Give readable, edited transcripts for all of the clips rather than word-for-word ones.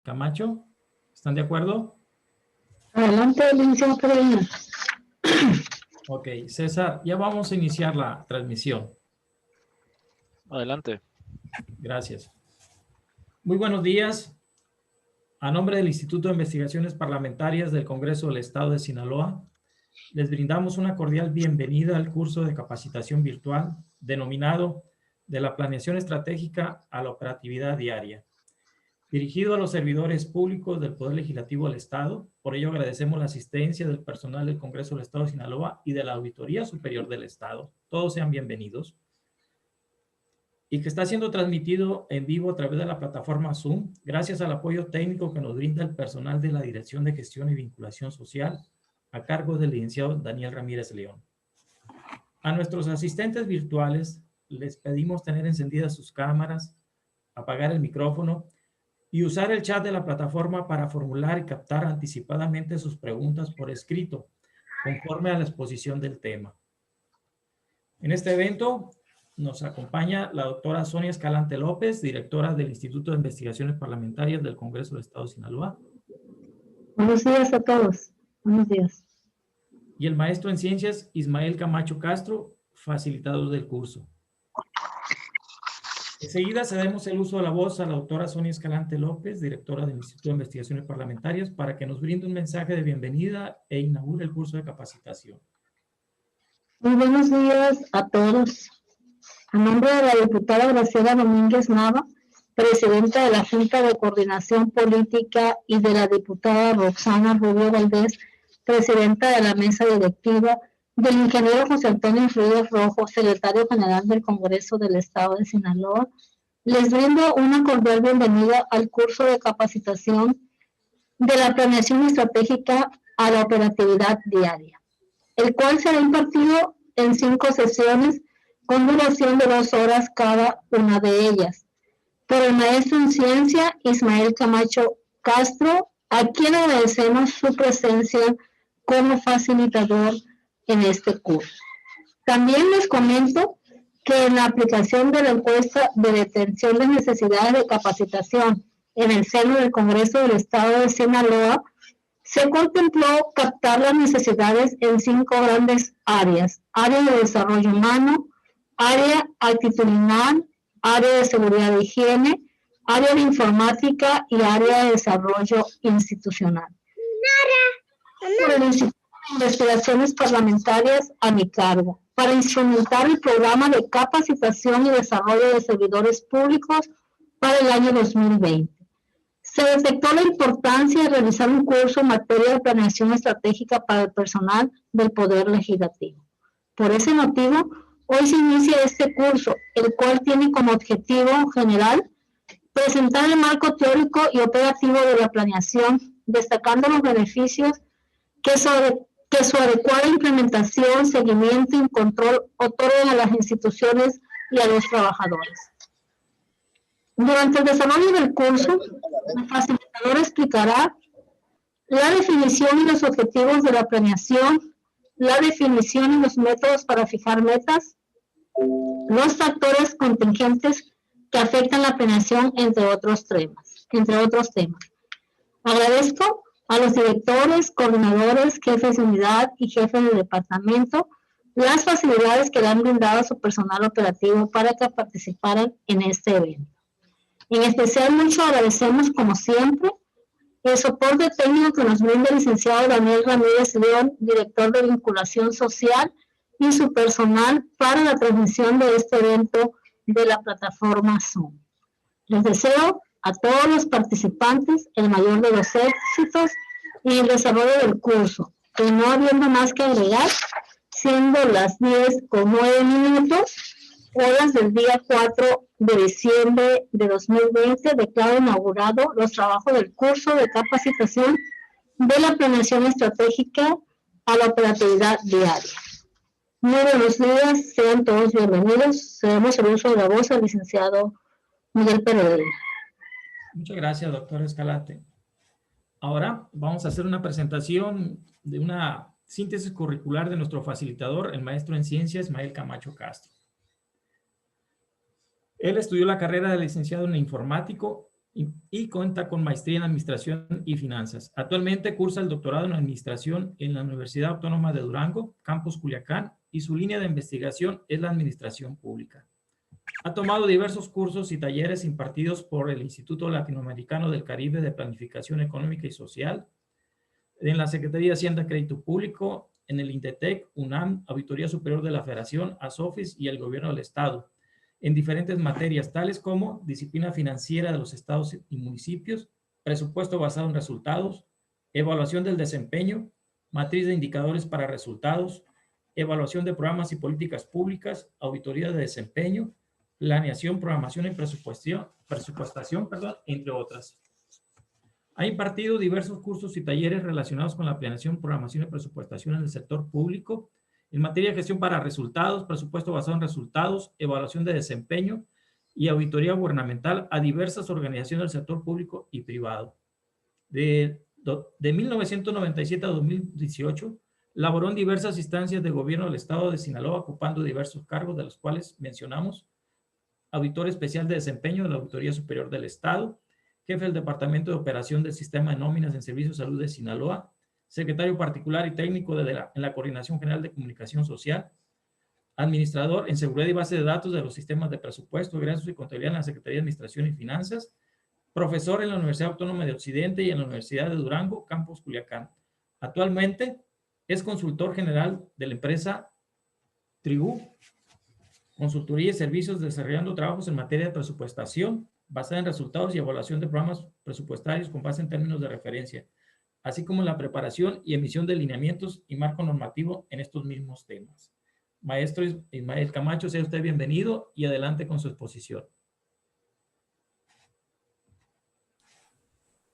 Camacho, ¿están de acuerdo? Adelante, licenciado Pereira. Ok, César, ya vamos a iniciar la transmisión. Adelante. Gracias. Muy buenos días. A nombre del Instituto de Investigaciones Parlamentarias del Congreso del Estado de Sinaloa, les brindamos una cordial bienvenida al curso de capacitación virtual denominado De la Planeación Estratégica a la Operatividad Diaria, dirigido a los servidores públicos del Poder Legislativo del Estado. Por ello agradecemos la asistencia del personal del Congreso del Estado de Sinaloa y de la Auditoría Superior del Estado. Todos sean bienvenidos. Y que está siendo transmitido en vivo a través de la plataforma Zoom, gracias al apoyo técnico que nos brinda el personal de la Dirección de Gestión y Vinculación Social, a cargo del licenciado Daniel Ramírez León. A nuestros asistentes virtuales les pedimos tener encendidas sus cámaras, apagar el micrófono y usar el chat de la plataforma para formular y captar anticipadamente sus preguntas por escrito, conforme a la exposición del tema. En este evento nos acompaña la doctora Sonia Escalante López, directora del Instituto de Investigaciones Parlamentarias del Congreso del Estado de Sinaloa. Buenos días a todos. Buenos días. Y el maestro en ciencias Ismael Camacho Castro, facilitador del curso. Enseguida cedemos el uso de la voz a la doctora Sonia Escalante López, directora del Instituto de Investigaciones Parlamentarias, para que nos brinde un mensaje de bienvenida e inaugure el curso de capacitación. Muy buenos días a todos. A nombre de la diputada Graciela Domínguez Nava, presidenta de la Junta de Coordinación Política, y de la diputada Roxana Rubio Valdés, presidenta de la mesa directiva, del ingeniero José Antonio Ríos Rojo, secretario general del Congreso del Estado de Sinaloa, les brindo una cordial bienvenida al curso de capacitación de la planeación estratégica a la operatividad diaria, el cual será impartido en 5 sesiones con duración de 2 horas cada una de ellas, por el maestro en ciencia Ismael Camacho Castro, a quien agradecemos su presencia como facilitador en este curso. También les comento que en la aplicación de la encuesta de detención de necesidades de capacitación en el seno del Congreso del Estado de Sinaloa, se contempló captar las necesidades en 5 grandes áreas: área de desarrollo humano, área actitudinal, área de seguridad e higiene, área de informática y área de desarrollo institucional. Por el Instituto de Investigaciones Parlamentarias a mi cargo, para instrumentar el programa de capacitación y desarrollo de servidores públicos para el año 2020. Se detectó la importancia de realizar un curso en materia de planeación estratégica para el personal del Poder Legislativo. Por ese motivo, hoy se inicia este curso, el cual tiene como objetivo general presentar el marco teórico y operativo de la planeación, destacando los beneficios que su adecuada implementación, seguimiento y control otorgan a las instituciones y a los trabajadores. Durante el desarrollo del curso, el facilitador explicará la definición y los objetivos de la planeación, la definición y los métodos para fijar metas, los factores contingentes que afectan la planeación, entre otros temas. Agradezco a los directores, coordinadores, jefes de unidad y jefes de departamento las facilidades que le han brindado a su personal operativo para que participaran en este evento. En especial, mucho agradecemos, como siempre, el soporte técnico que nos brinda el licenciado Daniel Ramírez León, director de Vinculación Social, y su personal para la transmisión de este evento de la plataforma Zoom. Les deseo a todos los participantes el mayor de los éxitos y el desarrollo del curso, que no habiendo más que agregar, siendo las 10:09, horas del día 4 de diciembre de 2020, declaro inaugurado los trabajos del curso de capacitación de la planeación estratégica a la operatividad diaria. Muy buenos días, sean todos bienvenidos. Cedemos el uso de la voz al licenciado Miguel Pereira. Muchas gracias, doctora Escalante. Ahora vamos a hacer una presentación de una síntesis curricular de nuestro facilitador, el maestro en ciencias Ismael Camacho Castro. Él estudió la carrera de licenciado en informático y cuenta con maestría en Administración y Finanzas. Actualmente cursa el doctorado en Administración en la Universidad Autónoma de Durango, Campus Culiacán, y su línea de investigación es la Administración Pública. Ha tomado diversos cursos y talleres impartidos por el Instituto Latinoamericano del Caribe de Planificación Económica y Social, en la Secretaría de Hacienda y Crédito Público, en el INDETEC, UNAM, Auditoría Superior de la Federación, ASOFIS y el Gobierno del Estado, en diferentes materias tales como disciplina financiera de los estados y municipios, presupuesto basado en resultados, evaluación del desempeño, matriz de indicadores para resultados, evaluación de programas y políticas públicas, auditoría de desempeño, planeación, programación y presupuestación, entre otras. Ha impartido diversos cursos y talleres relacionados con la planeación, programación y presupuestación en el sector público, en materia de gestión para resultados, presupuesto basado en resultados, evaluación de desempeño y auditoría gubernamental a diversas organizaciones del sector público y privado. De 1997 a 2018, laboró en diversas instancias de gobierno del Estado de Sinaloa, ocupando diversos cargos, de los cuales mencionamos: auditor especial de desempeño de la Auditoría Superior del Estado, jefe del Departamento de Operación del Sistema de Nóminas en Servicios de Salud de Sinaloa, secretario particular y técnico en la Coordinación General de Comunicación Social, administrador en seguridad y base de datos de los sistemas de presupuesto, egresos y contabilidad en la Secretaría de Administración y Finanzas, profesor en la Universidad Autónoma de Occidente y en la Universidad de Durango, Campus Culiacán. Actualmente es consultor general de la empresa Tribú, consultoría y servicios, desarrollando trabajos en materia de presupuestación basada en resultados y evaluación de programas presupuestarios con base en términos de referencia, así como en la preparación y emisión de lineamientos y marco normativo en estos mismos temas. Maestro Ismael Camacho, sea usted bienvenido y adelante con su exposición.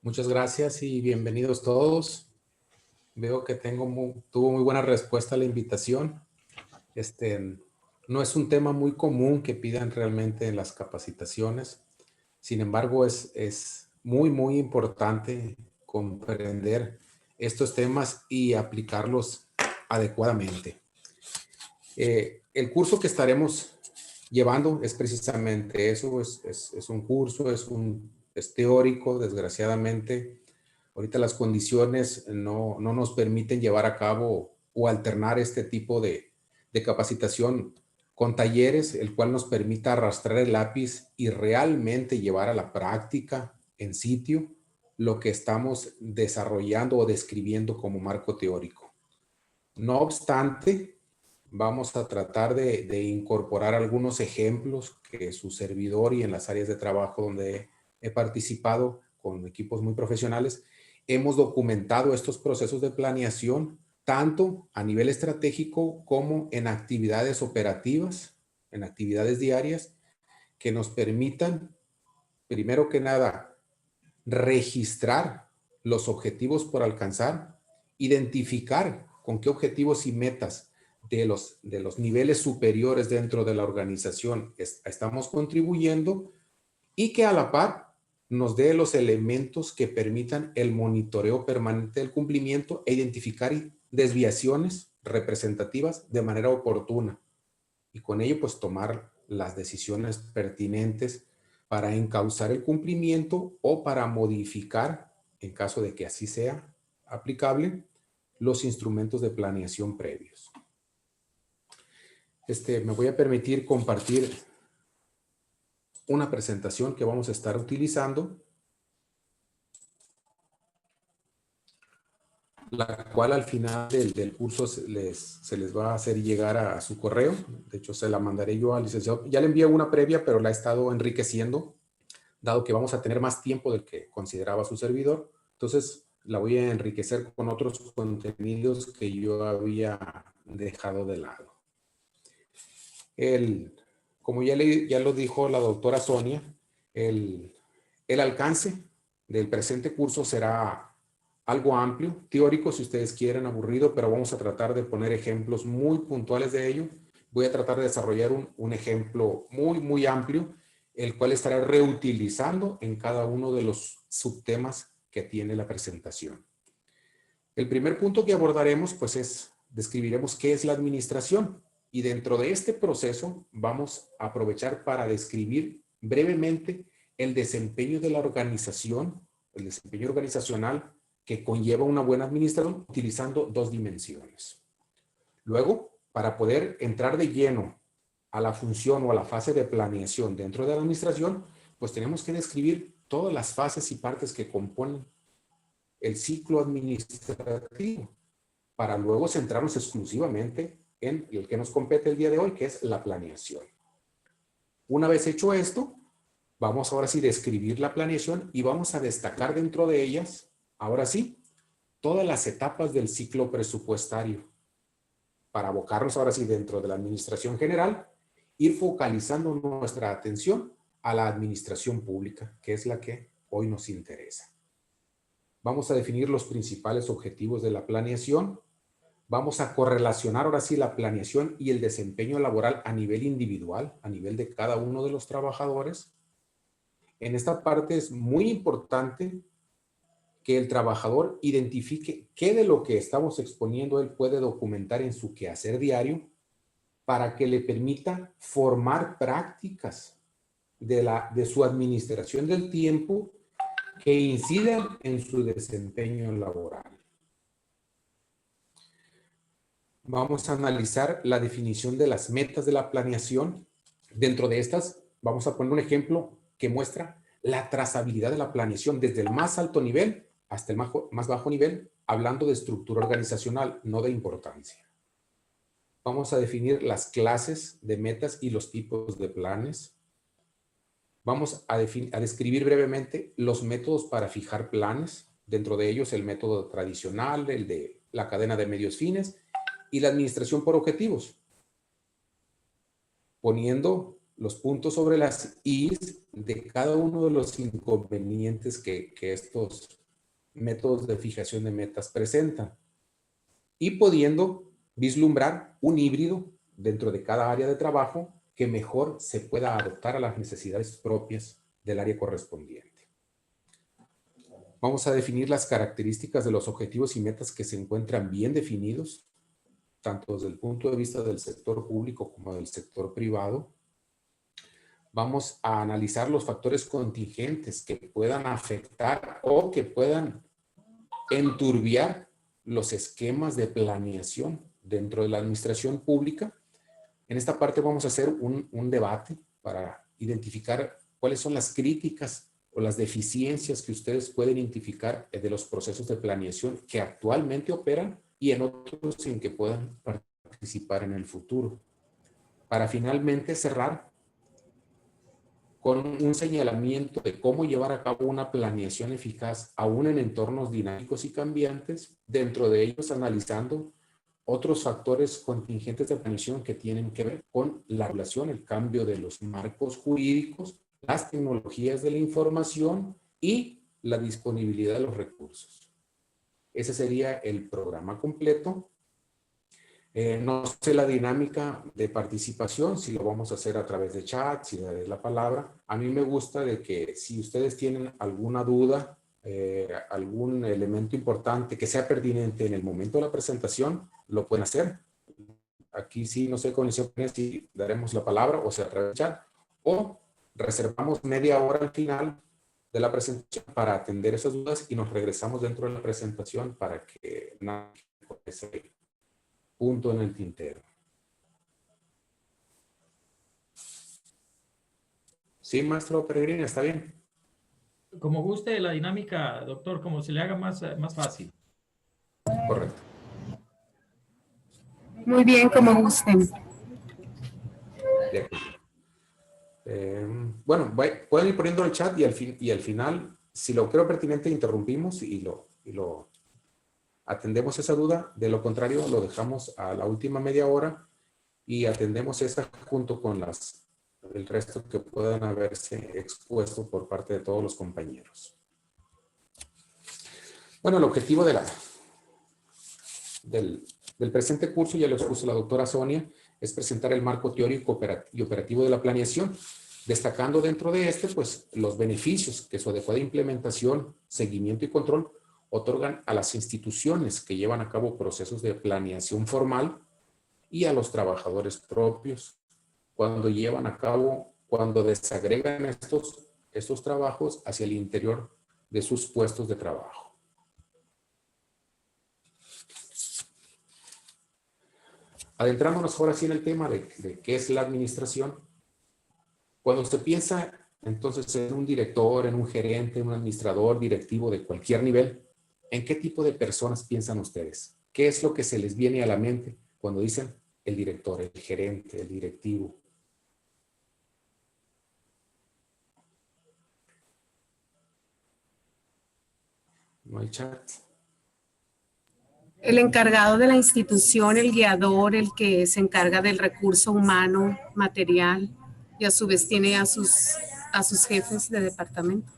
Muchas gracias y bienvenidos todos. Veo que tuvo muy buena respuesta a la invitación. No es un tema muy común que pidan realmente en las capacitaciones. Sin embargo, es muy, muy importante comprender estos temas y aplicarlos adecuadamente. El curso que estaremos llevando es precisamente eso, es un curso, es teórico, desgraciadamente. Ahorita las condiciones no nos permiten llevar a cabo o alternar este tipo de capacitación con talleres, el cual nos permita arrastrar el lápiz y realmente llevar a la práctica en sitio lo que estamos desarrollando o describiendo como marco teórico. No obstante, vamos a tratar de incorporar algunos ejemplos que su servidor y en las áreas de trabajo donde he participado con equipos muy profesionales, hemos documentado estos procesos de planeación tanto a nivel estratégico como en actividades operativas, en actividades diarias, que nos permitan, primero que nada, registrar los objetivos por alcanzar, identificar con qué objetivos y metas de los niveles superiores dentro de la organización estamos contribuyendo y que a la par nos dé los elementos que permitan el monitoreo permanente del cumplimiento e identificar desviaciones representativas de manera oportuna y con ello pues tomar las decisiones pertinentes para encauzar el cumplimiento o para modificar, en caso de que así sea aplicable, los instrumentos de planeación previos. Me voy a permitir compartir una presentación que vamos a estar utilizando, la cual al final del curso se les va a hacer llegar a su correo. De hecho, se la mandaré yo al licenciado. Ya le envié una previa, pero la he estado enriqueciendo, dado que vamos a tener más tiempo del que consideraba su servidor. Entonces, la voy a enriquecer con otros contenidos que yo había dejado de lado. Como ya lo dijo la doctora Sonia, el alcance del presente curso será algo amplio, teórico si ustedes quieren, aburrido, pero vamos a tratar de poner ejemplos muy puntuales de ello. Voy a tratar de desarrollar un ejemplo muy, muy amplio, el cual estaré reutilizando en cada uno de los subtemas que tiene la presentación. El primer punto que abordaremos, pues describiremos qué es la administración. Y dentro de este proceso vamos a aprovechar para describir brevemente el desempeño de la organización, el desempeño organizacional que conlleva una buena administración utilizando dos dimensiones. Luego, para poder entrar de lleno a la función o a la fase de planeación dentro de la administración, pues tenemos que describir todas las fases y partes que componen el ciclo administrativo para luego centrarnos exclusivamente en el que nos compete el día de hoy, que es la planeación. Una vez hecho esto, vamos ahora sí a describir la planeación y vamos a destacar dentro de ellas, ahora sí, todas las etapas del ciclo presupuestario para abocarnos ahora sí dentro de la administración general, ir focalizando nuestra atención a la administración pública, que es la que hoy nos interesa. Vamos a definir los principales objetivos de la planeación. Vamos a correlacionar ahora sí la planeación y el desempeño laboral a nivel individual, a nivel de cada uno de los trabajadores. En esta parte es muy importante que el trabajador identifique qué de lo que estamos exponiendo él puede documentar en su quehacer diario para que le permita formar prácticas de su administración del tiempo que incidan en su desempeño laboral. Vamos a analizar la definición de las metas de la planeación. Dentro de estas, vamos a poner un ejemplo que muestra la trazabilidad de la planeación desde el más alto nivel hasta el más bajo nivel, hablando de estructura organizacional, no de importancia. Vamos a definir las clases de metas y los tipos de planes. Vamos a describir brevemente los métodos para fijar planes, dentro de ellos el método tradicional, el de la cadena de medios fines y la administración por objetivos, poniendo los puntos sobre las i's de cada uno de los inconvenientes que estos métodos de fijación de metas presentan y pudiendo vislumbrar un híbrido dentro de cada área de trabajo que mejor se pueda adaptar a las necesidades propias del área correspondiente. Vamos a definir las características de los objetivos y metas que se encuentran bien definidos, tanto desde el punto de vista del sector público como del sector privado. Vamos a analizar los factores contingentes que puedan afectar o que puedan enturbiar los esquemas de planeación dentro de la administración pública. En esta parte vamos a hacer un debate para identificar cuáles son las críticas o las deficiencias que ustedes pueden identificar de los procesos de planeación que actualmente operan y en otros en que puedan participar en el futuro. Para finalmente cerrar con un señalamiento de cómo llevar a cabo una planeación eficaz aún en entornos dinámicos y cambiantes, dentro de ellos analizando otros factores contingentes de planeación que tienen que ver con la regulación, el cambio de los marcos jurídicos, las tecnologías de la información y la disponibilidad de los recursos. Ese sería el programa completo. No sé la dinámica de participación, si lo vamos a hacer a través de chat, si le daré la palabra. A mí me gusta de que si ustedes tienen alguna duda, algún elemento importante que sea pertinente en el momento de la presentación, lo pueden hacer. Aquí sí, no sé con si daremos la palabra o sea a través del chat, o reservamos media hora al final de la presentación para atender esas dudas y nos regresamos dentro de la presentación para que nadie ese punto en el tintero. Sí, maestro Peregrina, está bien. Como guste la dinámica, doctor, como se le haga más fácil. Correcto. Muy bien, como gusten. Bueno, pueden ir poniendo el chat y al final, si lo creo pertinente, interrumpimos y lo atendemos esa duda. De lo contrario, lo dejamos a la última media hora y atendemos esa junto con el resto que puedan haberse expuesto por parte de todos los compañeros. Bueno, el objetivo del presente curso, ya lo expuso la doctora Sonia, es presentar el marco teórico y operativo de la planeación, destacando dentro de este, pues, los beneficios que su adecuada implementación, seguimiento y control otorgan a las instituciones que llevan a cabo procesos de planeación formal y a los trabajadores propios cuando desagregan estos trabajos hacia el interior de sus puestos de trabajo. Adentrándonos ahora sí en el tema de qué es la administración. Cuando se piensa entonces en un director, en un gerente, en un administrador, directivo de cualquier nivel, ¿en qué tipo de personas piensan ustedes? ¿Qué es lo que se les viene a la mente cuando dicen el director, el gerente, el directivo? No hay chat. El encargado de la institución, el guiador, el que se encarga del recurso humano, material, y a su vez tiene a sus jefes de departamento.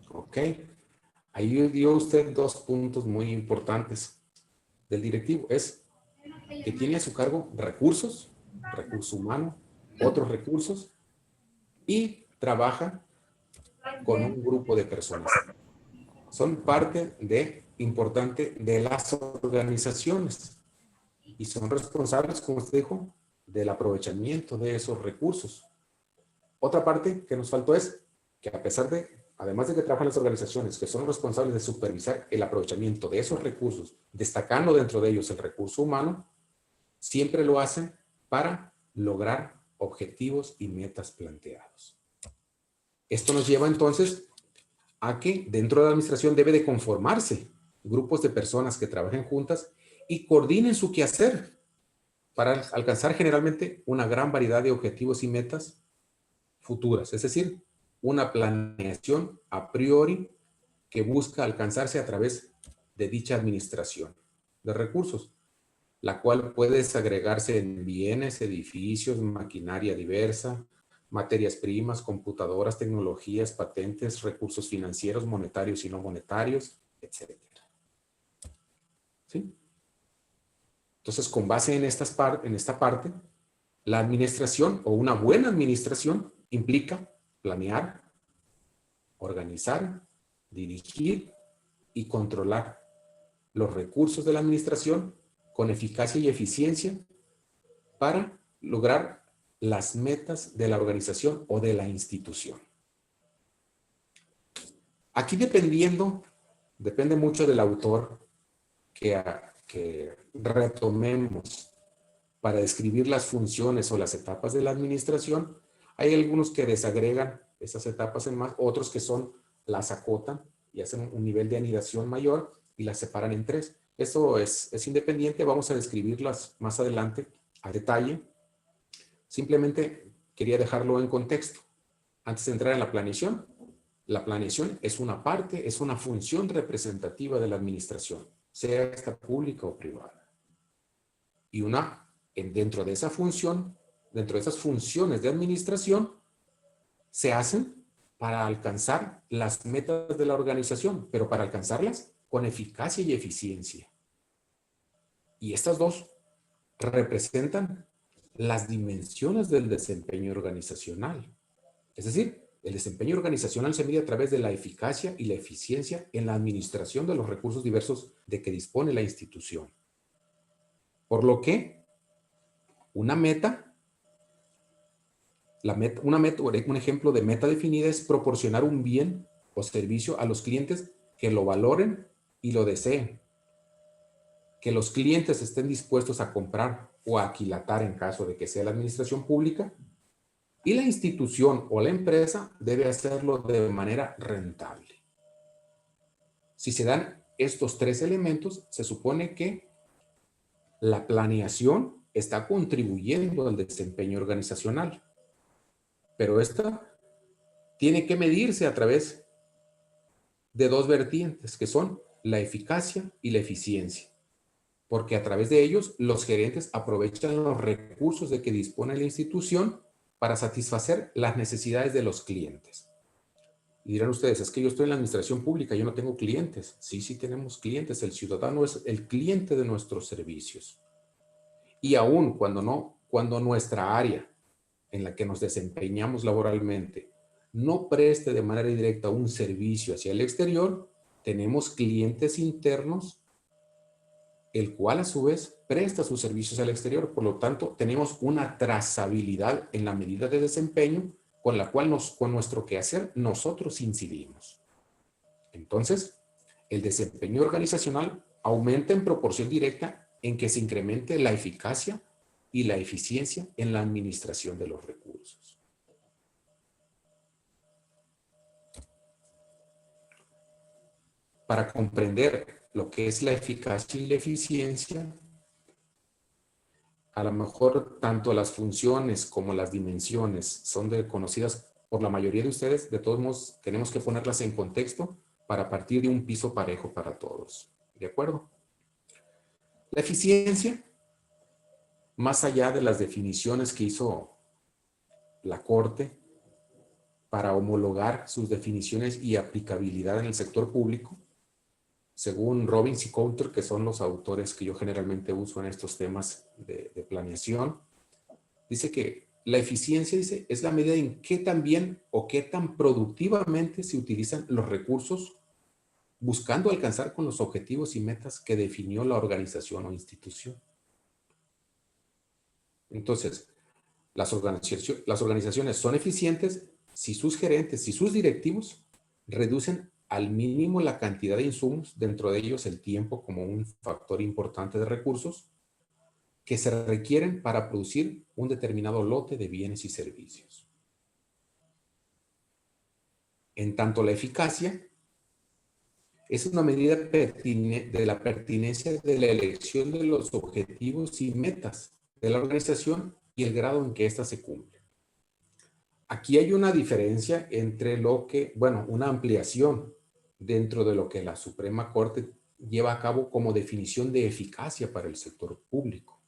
Ok. Ahí dio usted dos puntos muy importantes del directivo. Es que tiene a su cargo recursos, recurso humano, otros recursos, y trabaja con un grupo de personas. Son parte importante de las organizaciones y son responsables, como usted dijo, del aprovechamiento de esos recursos. Otra parte que nos faltó es que además de que trabajan las organizaciones que son responsables de supervisar el aprovechamiento de esos recursos, destacando dentro de ellos el recurso humano, siempre lo hacen para lograr objetivos y metas planteados. Esto nos lleva entonces a que dentro de la administración debe de conformarse grupos de personas que trabajen juntas y coordinen su quehacer para alcanzar generalmente una gran variedad de objetivos y metas futuras, es decir, una planeación a priori que busca alcanzarse a través de dicha administración de recursos, la cual puede desagregarse en bienes, edificios, maquinaria diversa, materias primas, computadoras, tecnologías, patentes, recursos financieros, monetarios y no monetarios, etc. ¿Sí? Entonces, con base en esta parte, la administración o una buena administración implica planear, organizar, dirigir y controlar los recursos de la administración con eficacia y eficiencia para lograr las metas de la organización o de la institución. Aquí depende mucho del autor que retomemos para describir las funciones o las etapas de la administración. Hay algunos que desagregan esas etapas en más, otros que las acotan y hacen un nivel de anidación mayor y las separan en tres. Eso es independiente, vamos a describirlas más adelante a detalle. Simplemente quería dejarlo en contexto. Antes de entrar en la planeación es una parte, es una función representativa de la administración, sea esta pública o privada. Y dentro de esa función, dentro de esas funciones de administración, se hacen para alcanzar las metas de la organización, pero para alcanzarlas con eficacia y eficiencia. Y estas dos representan las dimensiones del desempeño organizacional. Es decir, el desempeño organizacional se mide a través de la eficacia y la eficiencia en la administración de los recursos diversos de que dispone la institución. Por lo que un ejemplo de meta definida es proporcionar un bien o servicio a los clientes que lo valoren y lo deseen. Que los clientes estén dispuestos a comprar o a aquilatar en caso de que sea la administración pública, y la institución o la empresa debe hacerlo de manera rentable. Si se dan estos tres elementos, se supone que la planeación está contribuyendo al desempeño organizacional, pero esta tiene que medirse a través de dos vertientes, que son la eficacia y la eficiencia, porque a través de ellos los gerentes aprovechan los recursos de que dispone la institución para satisfacer las necesidades de los clientes. Y dirán ustedes, es que yo estoy en la administración pública, yo no tengo clientes. Sí tenemos clientes, el ciudadano es el cliente de nuestros servicios. Y aún cuando nuestra área en la que nos desempeñamos laboralmente no preste de manera directa un servicio hacia el exterior, tenemos clientes internos el cual a su vez presta sus servicios al exterior. Por lo tanto, tenemos una trazabilidad en la medida de desempeño con la cual con nuestro quehacer nosotros incidimos. Entonces, el desempeño organizacional aumenta en proporción directa en que se incremente la eficacia y la eficiencia en la administración de los recursos. Para comprender lo que es la eficacia y la eficiencia, a lo mejor tanto las funciones como las dimensiones son conocidas por la mayoría de ustedes. De todos modos, tenemos que ponerlas en contexto para partir de un piso parejo para todos. ¿De acuerdo? La eficiencia, más allá de las definiciones que hizo la Corte para homologar sus definiciones y aplicabilidad en el sector público, según Robbins y Coulter, que son los autores que yo generalmente uso en estos temas de planeación, dice que la eficiencia, dice, es la medida en qué tan bien o qué tan productivamente se utilizan los recursos buscando alcanzar con los objetivos y metas que definió la organización o institución. Entonces, las organizaciones son eficientes si sus gerentes, si sus directivos reducen al mínimo la cantidad de insumos, dentro de ellos el tiempo como un factor importante de recursos, que se requieren para producir un determinado lote de bienes y servicios. En tanto, la eficacia es una medida de la pertinencia de la elección de los objetivos y metas de la organización y el grado en que ésta se cumple. Aquí hay una diferencia entre una ampliación dentro de lo que la Suprema Corte lleva a cabo como definición de eficacia para el sector público.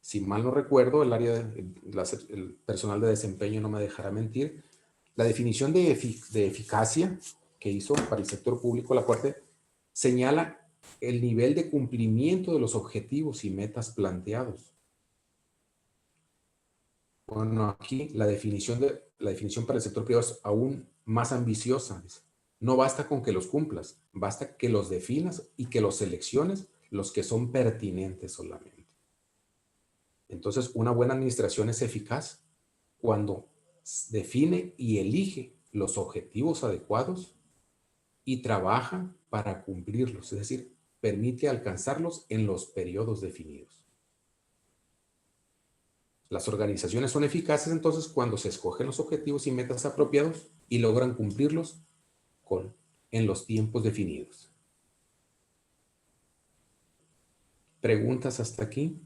Si mal no recuerdo, el personal de desempeño no me dejará mentir, la definición de eficacia que hizo para el sector público la Corte señala el nivel de cumplimiento de los objetivos y metas planteados. Bueno, aquí la definición para el sector privado es aún más ambiciosa. No basta con que los cumplas, basta que los definas y que los selecciones los que son pertinentes solamente. Entonces, una buena administración es eficaz cuando define y elige los objetivos adecuados y trabaja para cumplirlos, es decir, permite alcanzarlos en los periodos definidos. Las organizaciones son eficaces entonces cuando se escogen los objetivos y metas apropiados y logran cumplirlos en los tiempos definidos. ¿Preguntas hasta aquí?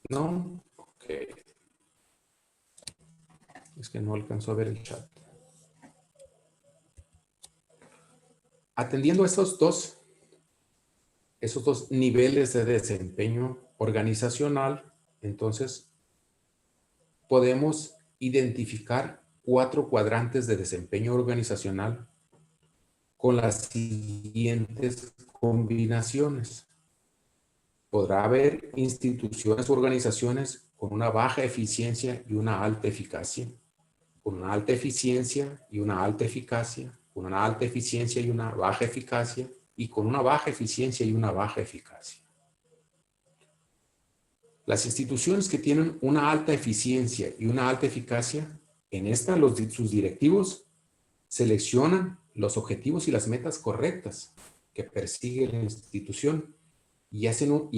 ¿No? Ok. Es que no alcanzó a ver el chat. Atendiendo a esos dos niveles de desempeño organizacional, entonces podemos identificar 4 cuadrantes de desempeño organizacional con las siguientes combinaciones. Podrá haber instituciones o organizaciones con una baja eficiencia y una alta eficacia, con una alta eficiencia y una alta eficacia, con una alta eficiencia y una baja eficacia, y con una baja eficiencia y una baja eficacia. Las instituciones que tienen una alta eficiencia y una alta eficacia, en esta sus directivos seleccionan los objetivos y las metas correctas que persigue la institución y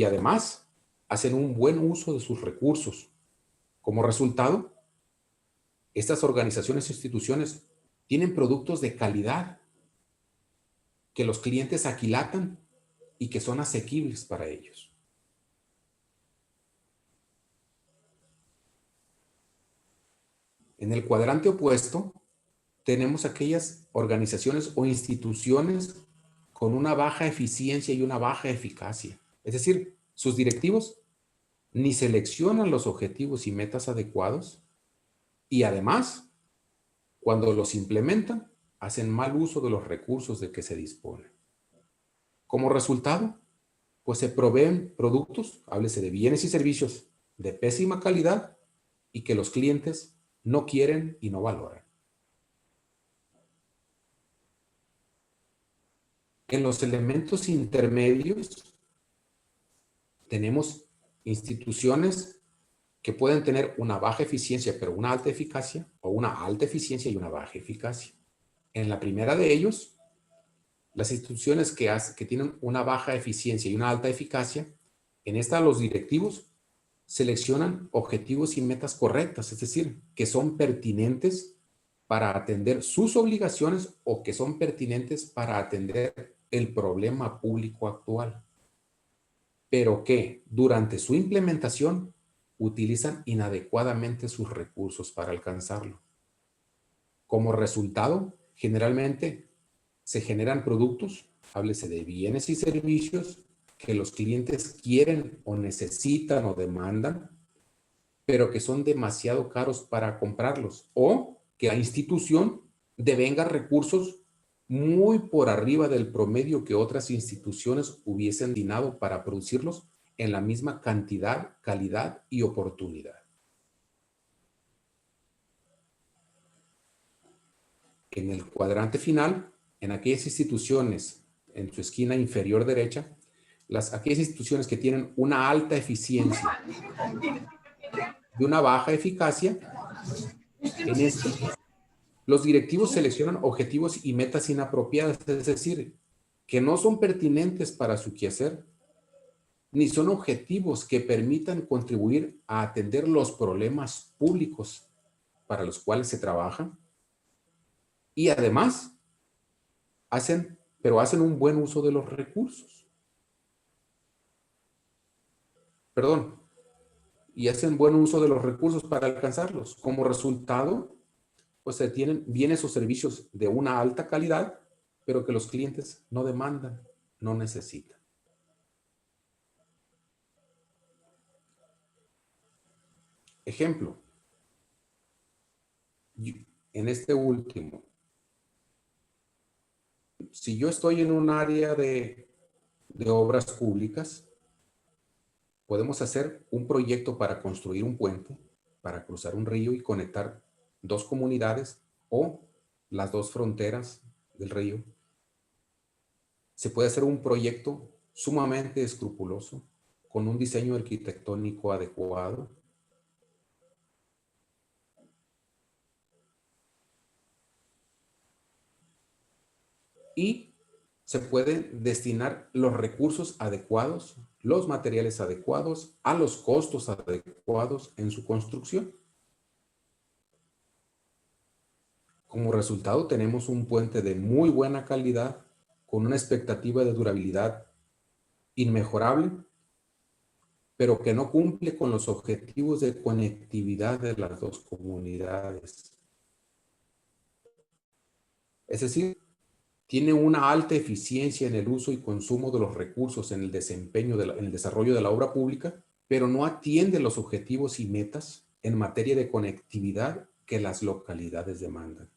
además hacen un buen uso de sus recursos. Como resultado, estas organizaciones e instituciones tienen productos de calidad que los clientes aquilatan y que son asequibles para ellos. En el cuadrante opuesto tenemos aquellas organizaciones o instituciones con una baja eficiencia y una baja eficacia. Es decir, sus directivos ni seleccionan los objetivos y metas adecuados y además, cuando los implementan, hacen mal uso de los recursos de que se dispone. Como resultado, pues se proveen productos, háblese de bienes y servicios de pésima calidad y que los clientes no quieren y no valoran. En los elementos intermedios tenemos instituciones que pueden tener una baja eficiencia, pero una alta eficacia, o una alta eficiencia y una baja eficacia. En la primera de ellos, las instituciones que tienen una baja eficiencia y una alta eficacia, en esta los directivos seleccionan objetivos y metas correctas, es decir, que son pertinentes para atender sus obligaciones o que son pertinentes para atender el problema público actual, pero que durante su implementación utilizan inadecuadamente sus recursos para alcanzarlo. Como resultado, generalmente se generan productos, háblese de bienes y servicios, que los clientes quieren o necesitan o demandan, pero que son demasiado caros para comprarlos, o que la institución devenga recursos muy por arriba del promedio que otras instituciones hubiesen destinado para producirlos en la misma cantidad, calidad y oportunidad. En el cuadrante final, en aquellas instituciones, en su esquina inferior derecha, aquellas instituciones que tienen una alta eficiencia y una baja eficacia, en esto, los directivos seleccionan objetivos y metas inapropiadas, es decir, que no son pertinentes para su quehacer, ni son objetivos que permitan contribuir a atender los problemas públicos para los cuales se trabaja. Y además, hacen un buen uso de los recursos. Y hacen buen uso de los recursos para alcanzarlos. Como resultado, pues se tienen bienes o servicios de una alta calidad, pero que los clientes no demandan, no necesitan. Ejemplo, en este último, si yo estoy en un área de obras públicas, podemos hacer un proyecto para construir un puente, para cruzar un río y conectar dos comunidades o las dos fronteras del río. Se puede hacer un proyecto sumamente escrupuloso, con un diseño arquitectónico adecuado. Y se pueden destinar los recursos adecuados, los materiales adecuados, a los costos adecuados en su construcción. Como resultado, tenemos un puente de muy buena calidad, con una expectativa de durabilidad inmejorable, pero que no cumple con los objetivos de conectividad de las dos comunidades. Es decir, tiene una alta eficiencia en el uso y consumo de los recursos en el desempeño, en el desarrollo de la obra pública, pero no atiende los objetivos y metas en materia de conectividad que las localidades demandan.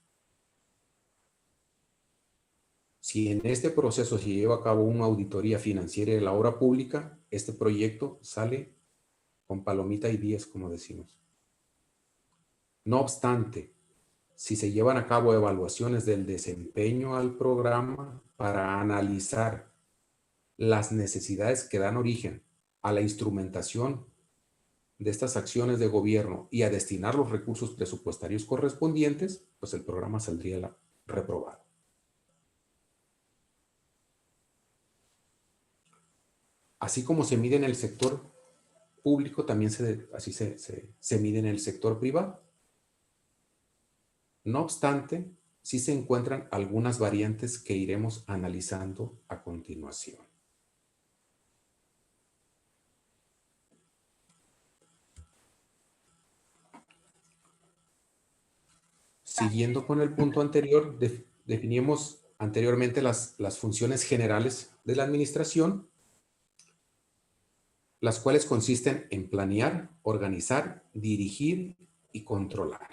Si en este proceso se lleva a cabo una auditoría financiera de la obra pública, este proyecto sale con palomita y 10, como decimos. No obstante, si se llevan a cabo evaluaciones del desempeño al programa para analizar las necesidades que dan origen a la instrumentación de estas acciones de gobierno y a destinar los recursos presupuestarios correspondientes, pues el programa saldría reprobado. Así como se mide en el sector público, también se mide en el sector privado. No obstante, sí se encuentran algunas variantes que iremos analizando a continuación. Siguiendo con el punto anterior, definimos anteriormente las funciones generales de la administración, las cuales consisten en planear, organizar, dirigir y controlar.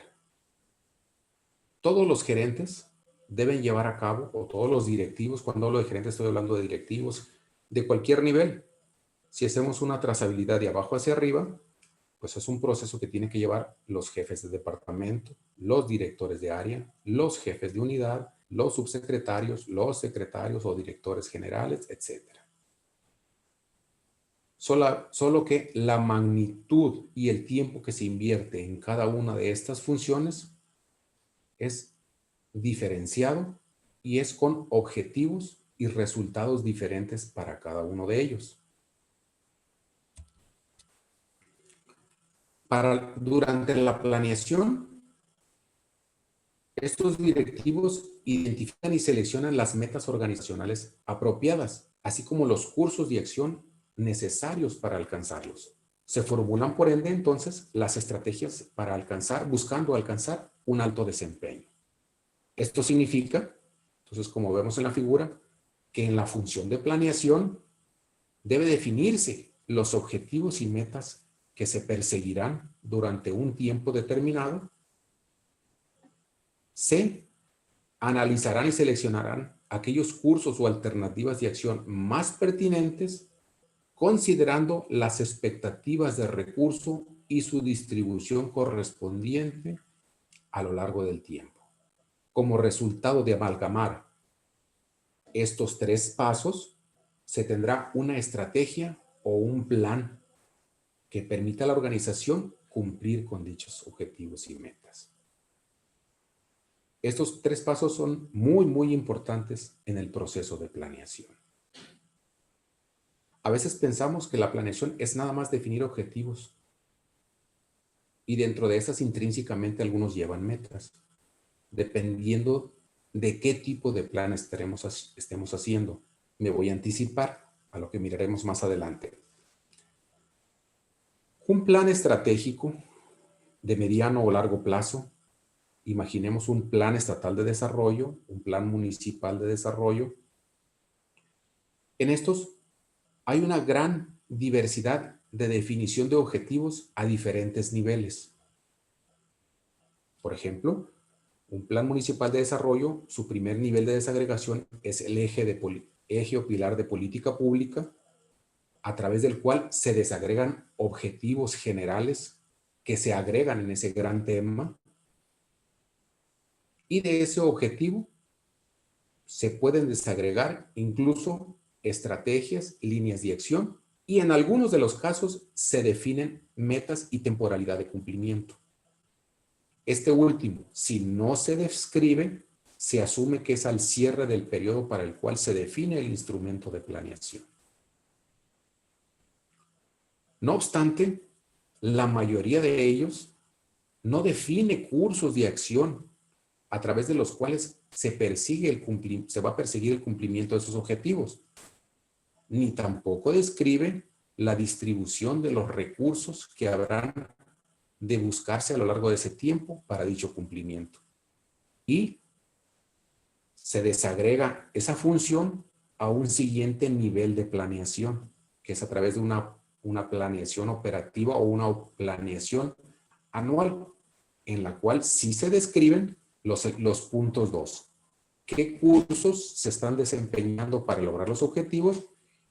Todos los gerentes deben llevar a cabo, o todos los directivos, cuando hablo de gerentes estoy hablando de directivos de cualquier nivel. Si hacemos una trazabilidad de abajo hacia arriba, pues es un proceso que tienen que llevar los jefes de departamento, los directores de área, los jefes de unidad, los subsecretarios, los secretarios o directores generales, etc. Solo que la magnitud y el tiempo que se invierte en cada una de estas funciones es diferenciado y es con objetivos y resultados diferentes para cada uno de ellos. Durante la planeación, estos directivos identifican y seleccionan las metas organizacionales apropiadas, así como los cursos de acción necesarios para alcanzarlos. Se formulan, por ende, entonces, las estrategias para buscando alcanzar un alto desempeño. Esto significa, entonces, como vemos en la figura, que en la función de planeación debe definirse los objetivos y metas que se perseguirán durante un tiempo determinado. Se analizarán y seleccionarán aquellos cursos o alternativas de acción más pertinentes, considerando las expectativas de recurso y su distribución correspondiente a lo largo del tiempo. Como resultado de amalgamar estos tres pasos, se tendrá una estrategia o un plan que permita a la organización cumplir con dichos objetivos y metas. Estos tres pasos son muy, muy importantes en el proceso de planeación. A veces pensamos que la planeación es nada más definir objetivos y dentro de esas intrínsecamente algunos llevan metas, dependiendo de qué tipo de plan estemos haciendo. Me voy a anticipar a lo que miraremos más adelante. Un plan estratégico de mediano o largo plazo. Imaginemos un plan estatal de desarrollo, un plan municipal de desarrollo. En estos hay una gran diversidad de definición de objetivos a diferentes niveles. Por ejemplo, un plan municipal de desarrollo, su primer nivel de desagregación es el eje o pilar de política pública, a través del cual se desagregan objetivos generales que se agregan en ese gran tema. Y de ese objetivo se pueden desagregar incluso estrategias, líneas de acción, y en algunos de los casos se definen metas y temporalidad de cumplimiento. Este último, si no se describe, se asume que es al cierre del periodo para el cual se define el instrumento de planeación. No obstante, la mayoría de ellos no define cursos de acción a través de los cuales se va a perseguir el cumplimiento de esos objetivos, ni tampoco describe la distribución de los recursos que habrán de buscarse a lo largo de ese tiempo para dicho cumplimiento. Y se desagrega esa función a un siguiente nivel de planeación, que es a través de una planeación operativa o una planeación anual, en la cual sí se describen los puntos 2. ¿Qué cursos se están desempeñando para lograr los objetivos?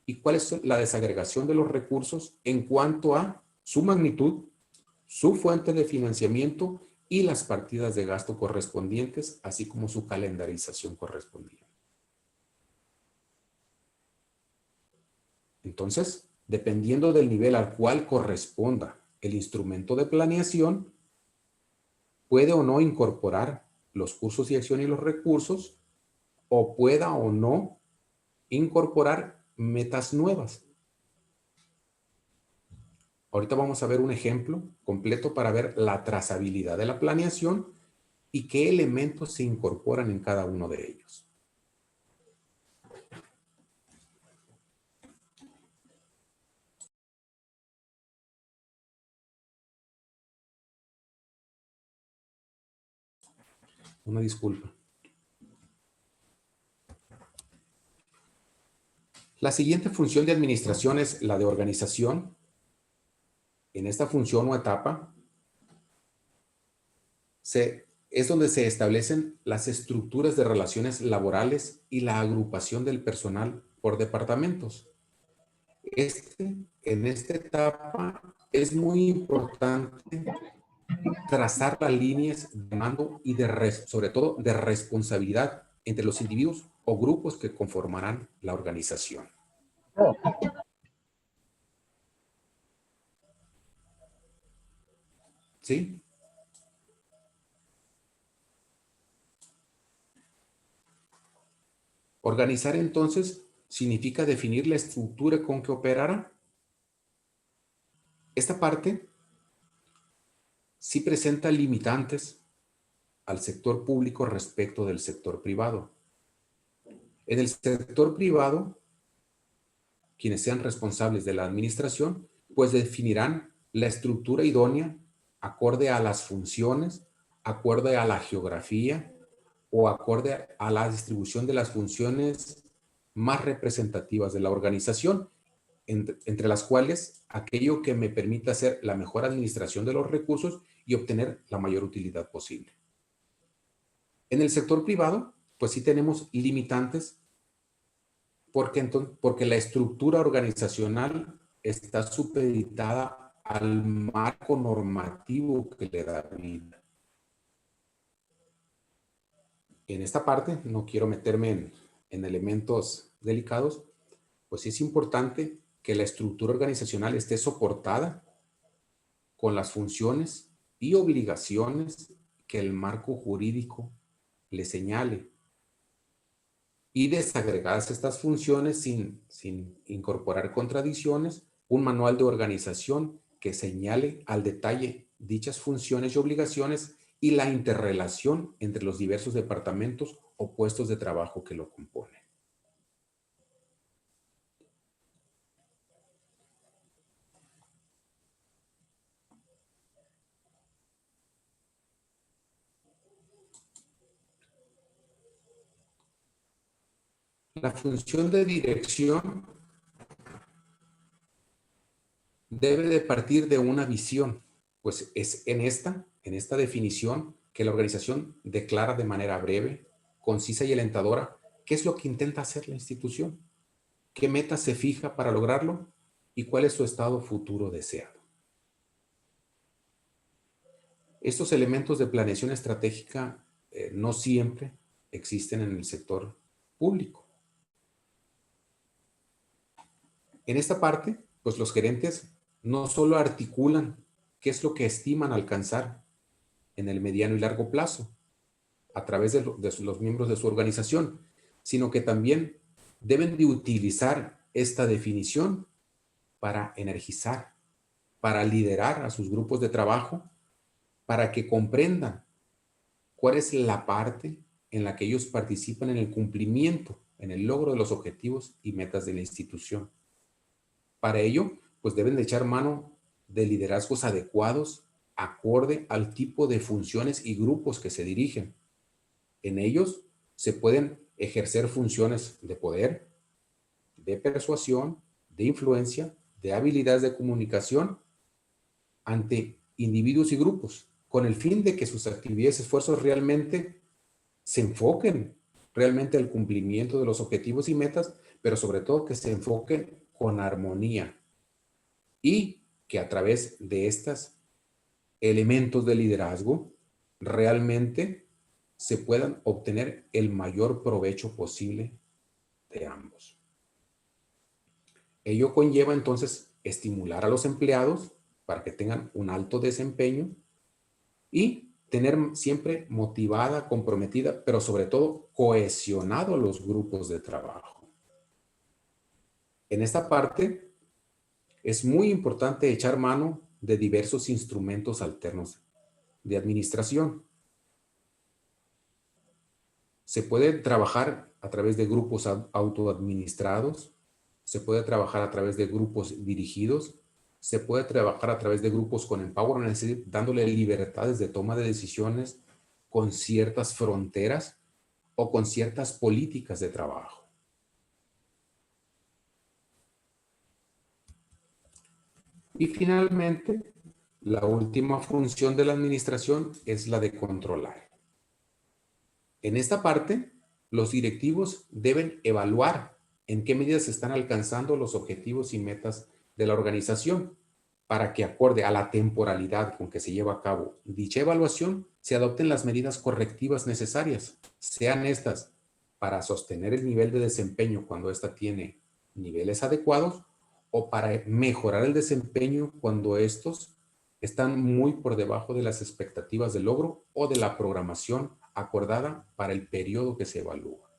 ¿Y cuál es la desagregación de los recursos en cuanto a su magnitud, su fuente de financiamiento y las partidas de gasto correspondientes, así como su calendarización correspondiente? Entonces, dependiendo del nivel al cual corresponda el instrumento de planeación, puede o no incorporar los cursos de acción y los recursos, o pueda o no incorporar metas nuevas. Ahorita vamos a ver un ejemplo completo para ver la trazabilidad de la planeación y qué elementos se incorporan en cada uno de ellos. Una disculpa. La siguiente función de administración es la de organización. En esta función o etapa es donde se establecen las estructuras de relaciones laborales y la agrupación del personal por departamentos. En esta etapa es muy importante trazar las líneas de mando y sobre todo de responsabilidad entre los individuos o grupos que conformarán la organización. ¿Sí? Organizar entonces significa definir la estructura con que operará. Esta parte sí presenta limitantes al sector público respecto del sector privado. En el sector privado, quienes sean responsables de la administración, pues definirán la estructura idónea acorde a las funciones, acorde a la geografía o acorde a la distribución de las funciones más representativas de la organización, entre las cuales aquello que me permita hacer la mejor administración de los recursos y obtener la mayor utilidad posible. En el sector privado, pues sí tenemos limitantes porque la estructura organizacional está supeditada al marco normativo que le da vida. En esta parte, no quiero meterme en elementos delicados, pues sí es importante que la estructura organizacional esté soportada con las funciones y obligaciones que el marco jurídico le señale, y desagregadas estas funciones sin incorporar contradicciones, un manual de organización que señale al detalle dichas funciones y obligaciones y la interrelación entre los diversos departamentos o puestos de trabajo que lo componen. La función de dirección debe de partir de una visión, pues es en esta definición que la organización declara de manera breve, concisa y alentadora qué es lo que intenta hacer la institución, qué meta se fija para lograrlo y cuál es su estado futuro deseado. Estos elementos de planeación estratégica no siempre existen en el sector público. En esta parte, pues los gerentes no solo articulan qué es lo que estiman alcanzar en el mediano y largo plazo a través de los miembros de su organización, sino que también deben de utilizar esta definición para energizar, para liderar a sus grupos de trabajo, para que comprendan cuál es la parte en la que ellos participan en el cumplimiento, en el logro de los objetivos y metas de la institución. Para ello, pues deben de echar mano de liderazgos adecuados acorde al tipo de funciones y grupos que se dirigen. En ellos se pueden ejercer funciones de poder, de persuasión, de influencia, de habilidades de comunicación ante individuos y grupos, con el fin de que sus actividades y esfuerzos realmente se enfoquen realmente al cumplimiento de los objetivos y metas, pero sobre todo que se enfoquen con armonía y que a través de estos elementos de liderazgo realmente se puedan obtener el mayor provecho posible de ambos. Ello conlleva entonces estimular a los empleados para que tengan un alto desempeño y tener siempre motivada, comprometida, pero sobre todo cohesionado los grupos de trabajo. En esta parte es muy importante echar mano de diversos instrumentos alternos de administración. Se puede trabajar a través de grupos autoadministrados, se puede trabajar a través de grupos dirigidos, se puede trabajar a través de grupos con empowerment, es decir, dándole libertades de toma de decisiones con ciertas fronteras o con ciertas políticas de trabajo. Y finalmente, la última función de la administración es la de controlar. En esta parte, los directivos deben evaluar en qué medidas se están alcanzando los objetivos y metas de la organización para que, acorde a la temporalidad con que se lleva a cabo dicha evaluación, se adopten las medidas correctivas necesarias, sean estas para sostener el nivel de desempeño cuando ésta tiene niveles adecuados o para mejorar el desempeño cuando estos están muy por debajo de las expectativas de logro o de la programación acordada para el periodo que se evalúa.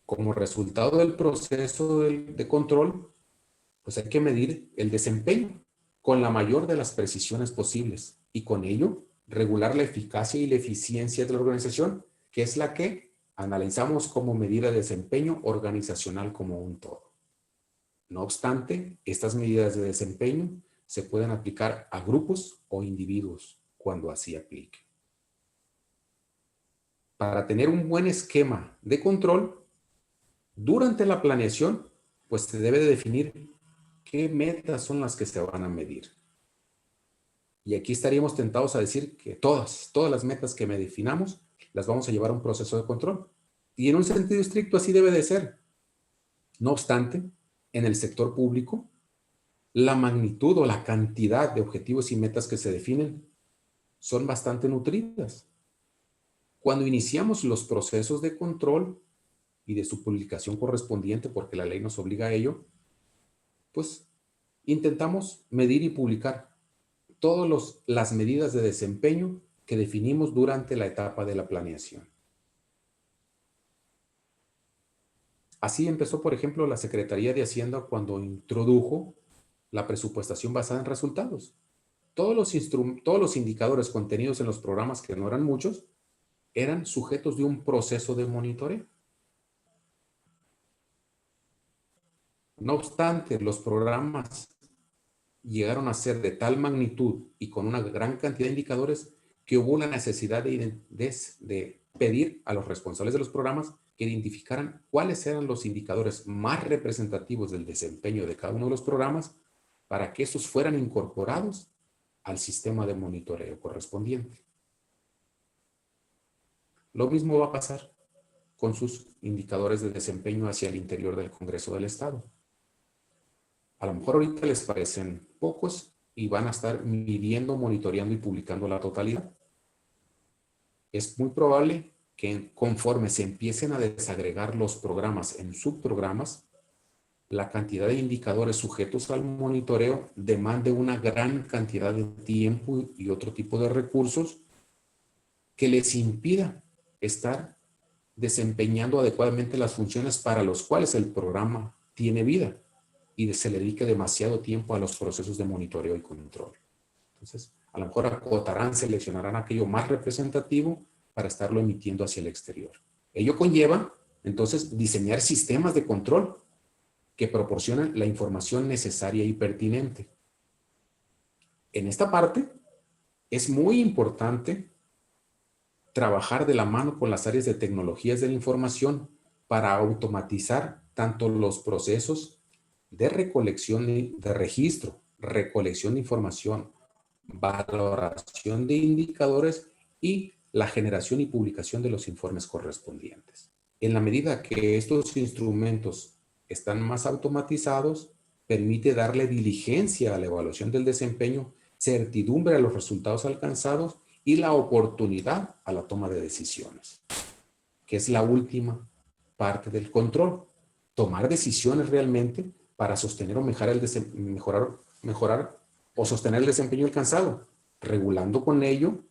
Como resultado del proceso de control, pues hay que medir el desempeño con la mayor de las precisiones posibles y con ello regular la eficacia y la eficiencia de la organización, que es la que analizamos como medida de desempeño organizacional como un todo. No obstante, estas medidas de desempeño se pueden aplicar a grupos o individuos cuando así aplique. Para tener un buen esquema de control, durante la planeación, pues se debe de definir qué metas son las que se van a medir. Y aquí estaríamos tentados a decir que todas las metas que me definamos las vamos a llevar a un proceso de control. Y en un sentido estricto así debe de ser. No obstante, en el sector público, la magnitud o la cantidad de objetivos y metas que se definen son bastante nutridas. Cuando iniciamos los procesos de control y de su publicación correspondiente, porque la ley nos obliga a ello, pues intentamos medir y publicar todas las medidas de desempeño que definimos durante la etapa de la planeación. Así empezó, por ejemplo, la Secretaría de Hacienda cuando introdujo la presupuestación basada en resultados. Todos los indicadores contenidos en los programas, que no eran muchos, eran sujetos de un proceso de monitoreo. No obstante, los programas llegaron a ser de tal magnitud y con una gran cantidad de indicadores que hubo la necesidad de pedir a los responsables de los programas que identificaran cuáles eran los indicadores más representativos del desempeño de cada uno de los programas para que esos fueran incorporados al sistema de monitoreo correspondiente. Lo mismo va a pasar con sus indicadores de desempeño hacia el interior del Congreso del Estado. A lo mejor ahorita les parecen pocos y van a estar midiendo, monitoreando y publicando la totalidad. Es muy probable que conforme se empiecen a desagregar los programas en subprogramas, la cantidad de indicadores sujetos al monitoreo demande una gran cantidad de tiempo y otro tipo de recursos que les impida estar desempeñando adecuadamente las funciones para los cuales el programa tiene vida y se le dedique demasiado tiempo a los procesos de monitoreo y control. Entonces, a lo mejor acotarán, seleccionarán aquello más representativo para estarlo emitiendo hacia el exterior. Ello conlleva, entonces, diseñar sistemas de control que proporcionan la información necesaria y pertinente. En esta parte, es muy importante trabajar de la mano con las áreas de tecnologías de la información para automatizar tanto los procesos de recolección de registro, recolección de información, valoración de indicadores y la generación y publicación de los informes correspondientes. En la medida que estos instrumentos están más automatizados, permite darle diligencia a la evaluación del desempeño, certidumbre a los resultados alcanzados y la oportunidad a la toma de decisiones, que es la última parte del control. Tomar decisiones realmente para sostener o mejorar o sostener el desempeño alcanzado, regulando con ello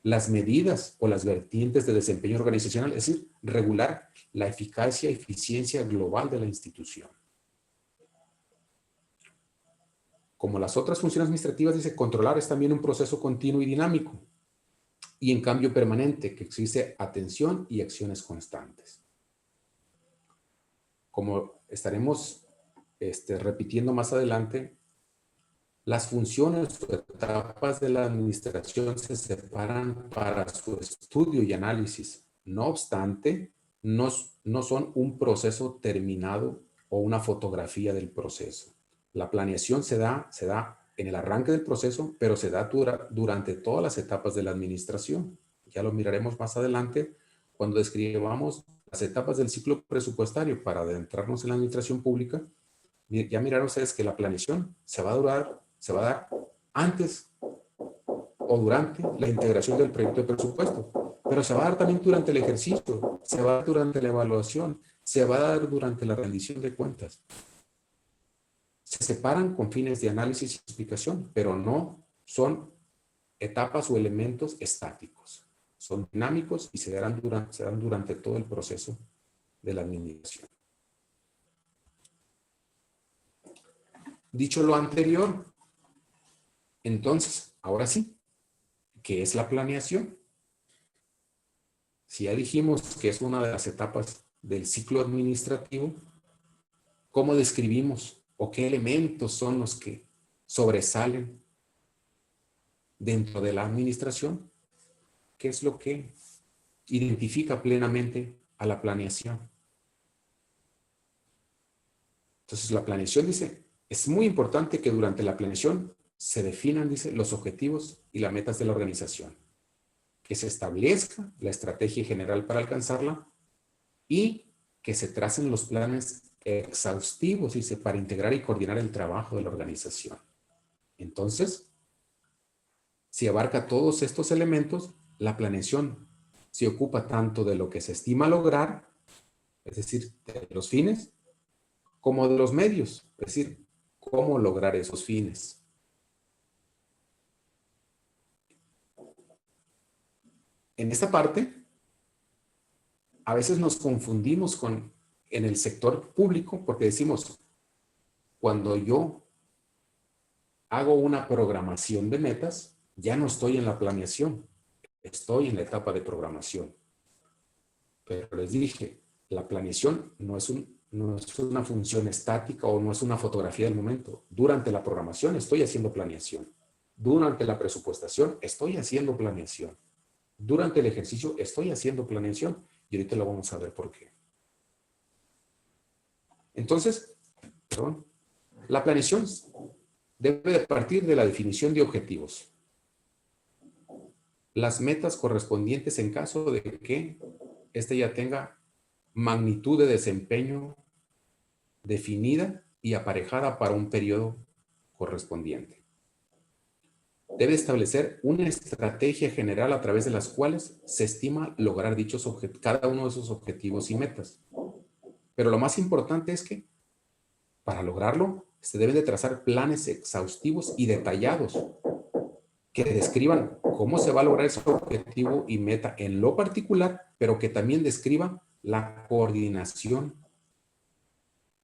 las medidas o las vertientes de desempeño organizacional, es decir, regular la eficacia y eficiencia global de la institución. Como las otras funciones administrativas, dice, controlar es también un proceso continuo y dinámico y en cambio permanente que exige atención y acciones constantes. Como estaremos repitiendo más adelante, las funciones o etapas de la administración se separan para su estudio y análisis. No obstante, no son un proceso terminado o una fotografía del proceso. La planeación se da en el arranque del proceso, pero se da durante todas las etapas de la administración. Ya lo miraremos más adelante cuando describamos las etapas del ciclo presupuestario para adentrarnos en la administración pública. Ya miraron ustedes que la planeación se va a dar antes o durante la integración del proyecto de presupuesto. pero se va a dar también durante el ejercicio, se va a dar durante la evaluación, se va a dar durante la rendición de cuentas. Se separan con fines de análisis y explicación, pero no son etapas o elementos estáticos. Son dinámicos y se dan durante todo el proceso de la administración. Dicho lo anterior, entonces, ahora sí, ¿qué es la planeación? Si ya dijimos que es una de las etapas del ciclo administrativo, ¿cómo describimos o qué elementos son los que sobresalen dentro de la administración? ¿Qué es lo que identifica plenamente a la planeación? Entonces, la planeación dice, es muy importante que durante la planeación se definan, dice, los objetivos y las metas de la organización, que se establezca la estrategia general para alcanzarla y que se tracen los planes exhaustivos, dice, para integrar y coordinar el trabajo de la organización. Entonces, si abarca todos estos elementos, la planeación se ocupa tanto de lo que se estima lograr, es decir, de los fines, como de los medios, es decir, cómo lograr esos fines. En esta parte, a veces nos confundimos en el sector público porque decimos, cuando yo hago una programación de metas, ya no estoy en la planeación, estoy en la etapa de programación. Pero les dije, la planeación no es una función estática o no es una fotografía del momento. Durante la programación estoy haciendo planeación. Durante la presupuestación estoy haciendo planeación. Durante el ejercicio estoy haciendo planeación y ahorita lo vamos a ver por qué. Entonces, la planeación debe de partir de la definición de objetivos. Las metas correspondientes en caso de que éste ya tenga magnitud de desempeño definida y aparejada para un periodo correspondiente. Debe establecer una estrategia general a través de las cuales se estima lograr cada uno de esos objetivos y metas. Pero lo más importante es que para lograrlo se deben de trazar planes exhaustivos y detallados que describan cómo se va a lograr ese objetivo y meta en lo particular, pero que también describan la coordinación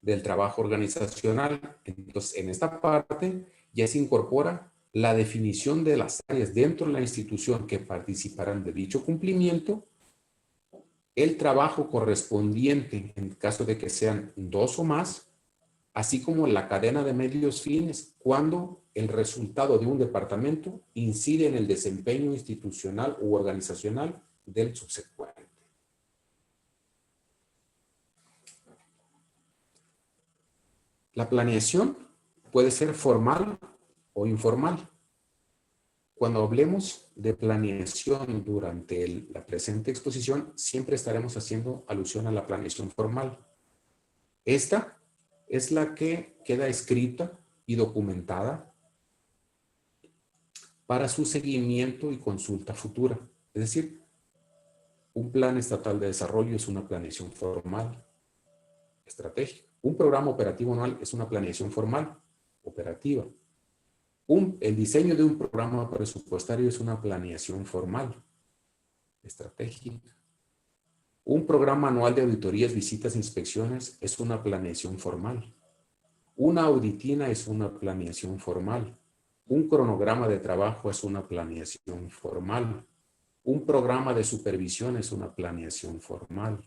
del trabajo organizacional. Entonces, en esta parte ya se incorpora la definición de las áreas dentro de la institución que participarán de dicho cumplimiento, el trabajo correspondiente en caso de que sean 2 o más, así como la cadena de medios fines cuando el resultado de un departamento incide en el desempeño institucional u organizacional del subsecuente. La planeación puede ser formal o informal. Cuando hablemos de planeación durante la presente exposición, siempre estaremos haciendo alusión a la planeación formal. Esta es la que queda escrita y documentada para su seguimiento y consulta futura. Es decir, un plan estatal de desarrollo es una planeación formal, estratégica. Un programa operativo anual es una planeación formal, operativa. El diseño de un programa presupuestario es una planeación formal, estratégica. Un programa anual de auditorías, visitas e inspecciones es una planeación formal. Una auditina es una planeación formal. Un cronograma de trabajo es una planeación formal. Un programa de supervisión es una planeación formal.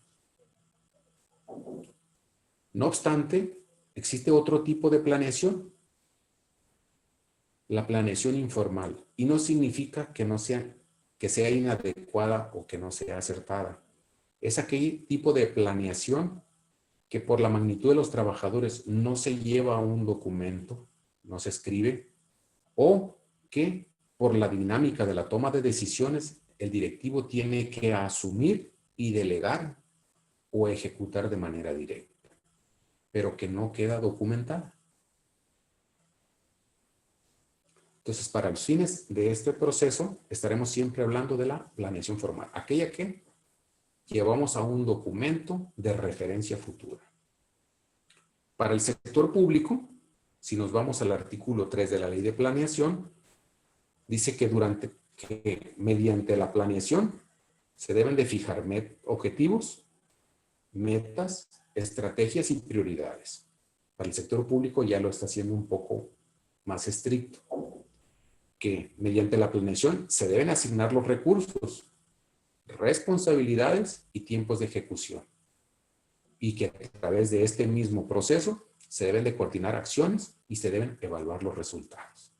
No obstante, existe otro tipo de planeación, la planeación informal, y no significa que sea inadecuada o que no sea acertada. Es aquel tipo de planeación que por la magnitud de los trabajadores no se lleva a un documento, no se escribe, o que por la dinámica de la toma de decisiones, el directivo tiene que asumir y delegar o ejecutar de manera directa, pero que no queda documentada. Entonces, para los fines de este proceso, estaremos siempre hablando de la planeación formal, aquella que llevamos a un documento de referencia futura. Para el sector público, si nos vamos al artículo 3 de la Ley de Planeación, dice que mediante la planeación se deben de fijar objetivos, metas, estrategias y prioridades. Para el sector público ya lo está haciendo un poco más estricto, que mediante la planeación se deben asignar los recursos, responsabilidades y tiempos de ejecución. Y que a través de este mismo proceso se deben de coordinar acciones y se deben evaluar los resultados.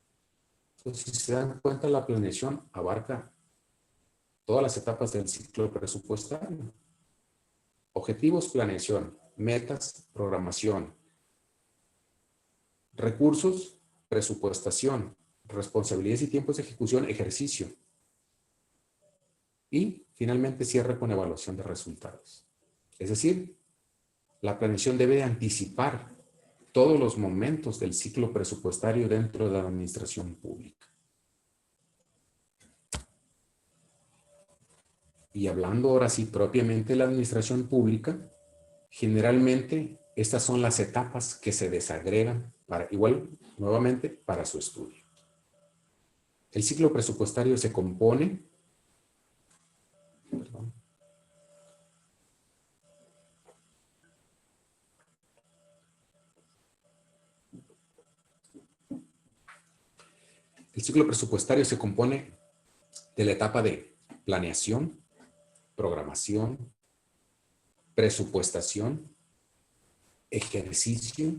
Entonces, si se dan cuenta, la planeación abarca todas las etapas del ciclo presupuestario. Objetivos, planeación. Metas, programación. Recursos, presupuestación. Responsabilidades y tiempos de ejecución, ejercicio. Y finalmente cierra con evaluación de resultados. Es decir, la planeación debe anticipar todos los momentos del ciclo presupuestario dentro de la administración pública. Y hablando ahora sí propiamente de la administración pública, generalmente estas son las etapas que se desagregan nuevamente para su estudio. El ciclo presupuestario se compone de la etapa de planeación, programación, presupuestación, ejercicio,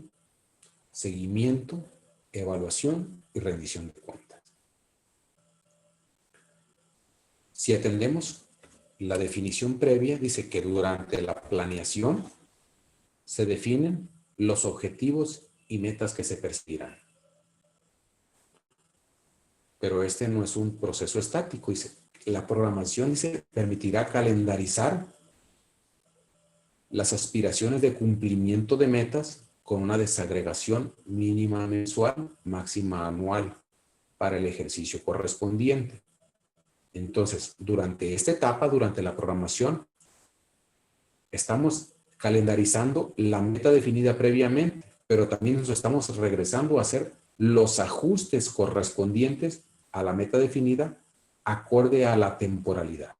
seguimiento, evaluación y rendición de cuentas. Si atendemos la definición previa, dice que durante la planeación se definen los objetivos y metas que se perseguirán. Pero este no es un proceso estático. Dice, la programación permitirá calendarizar las aspiraciones de cumplimiento de metas con una desagregación mínima mensual, máxima anual para el ejercicio correspondiente. Entonces, durante esta etapa, durante la programación, estamos calendarizando la meta definida previamente, pero también nos estamos regresando a hacer los ajustes correspondientes a la meta definida acorde a la temporalidad.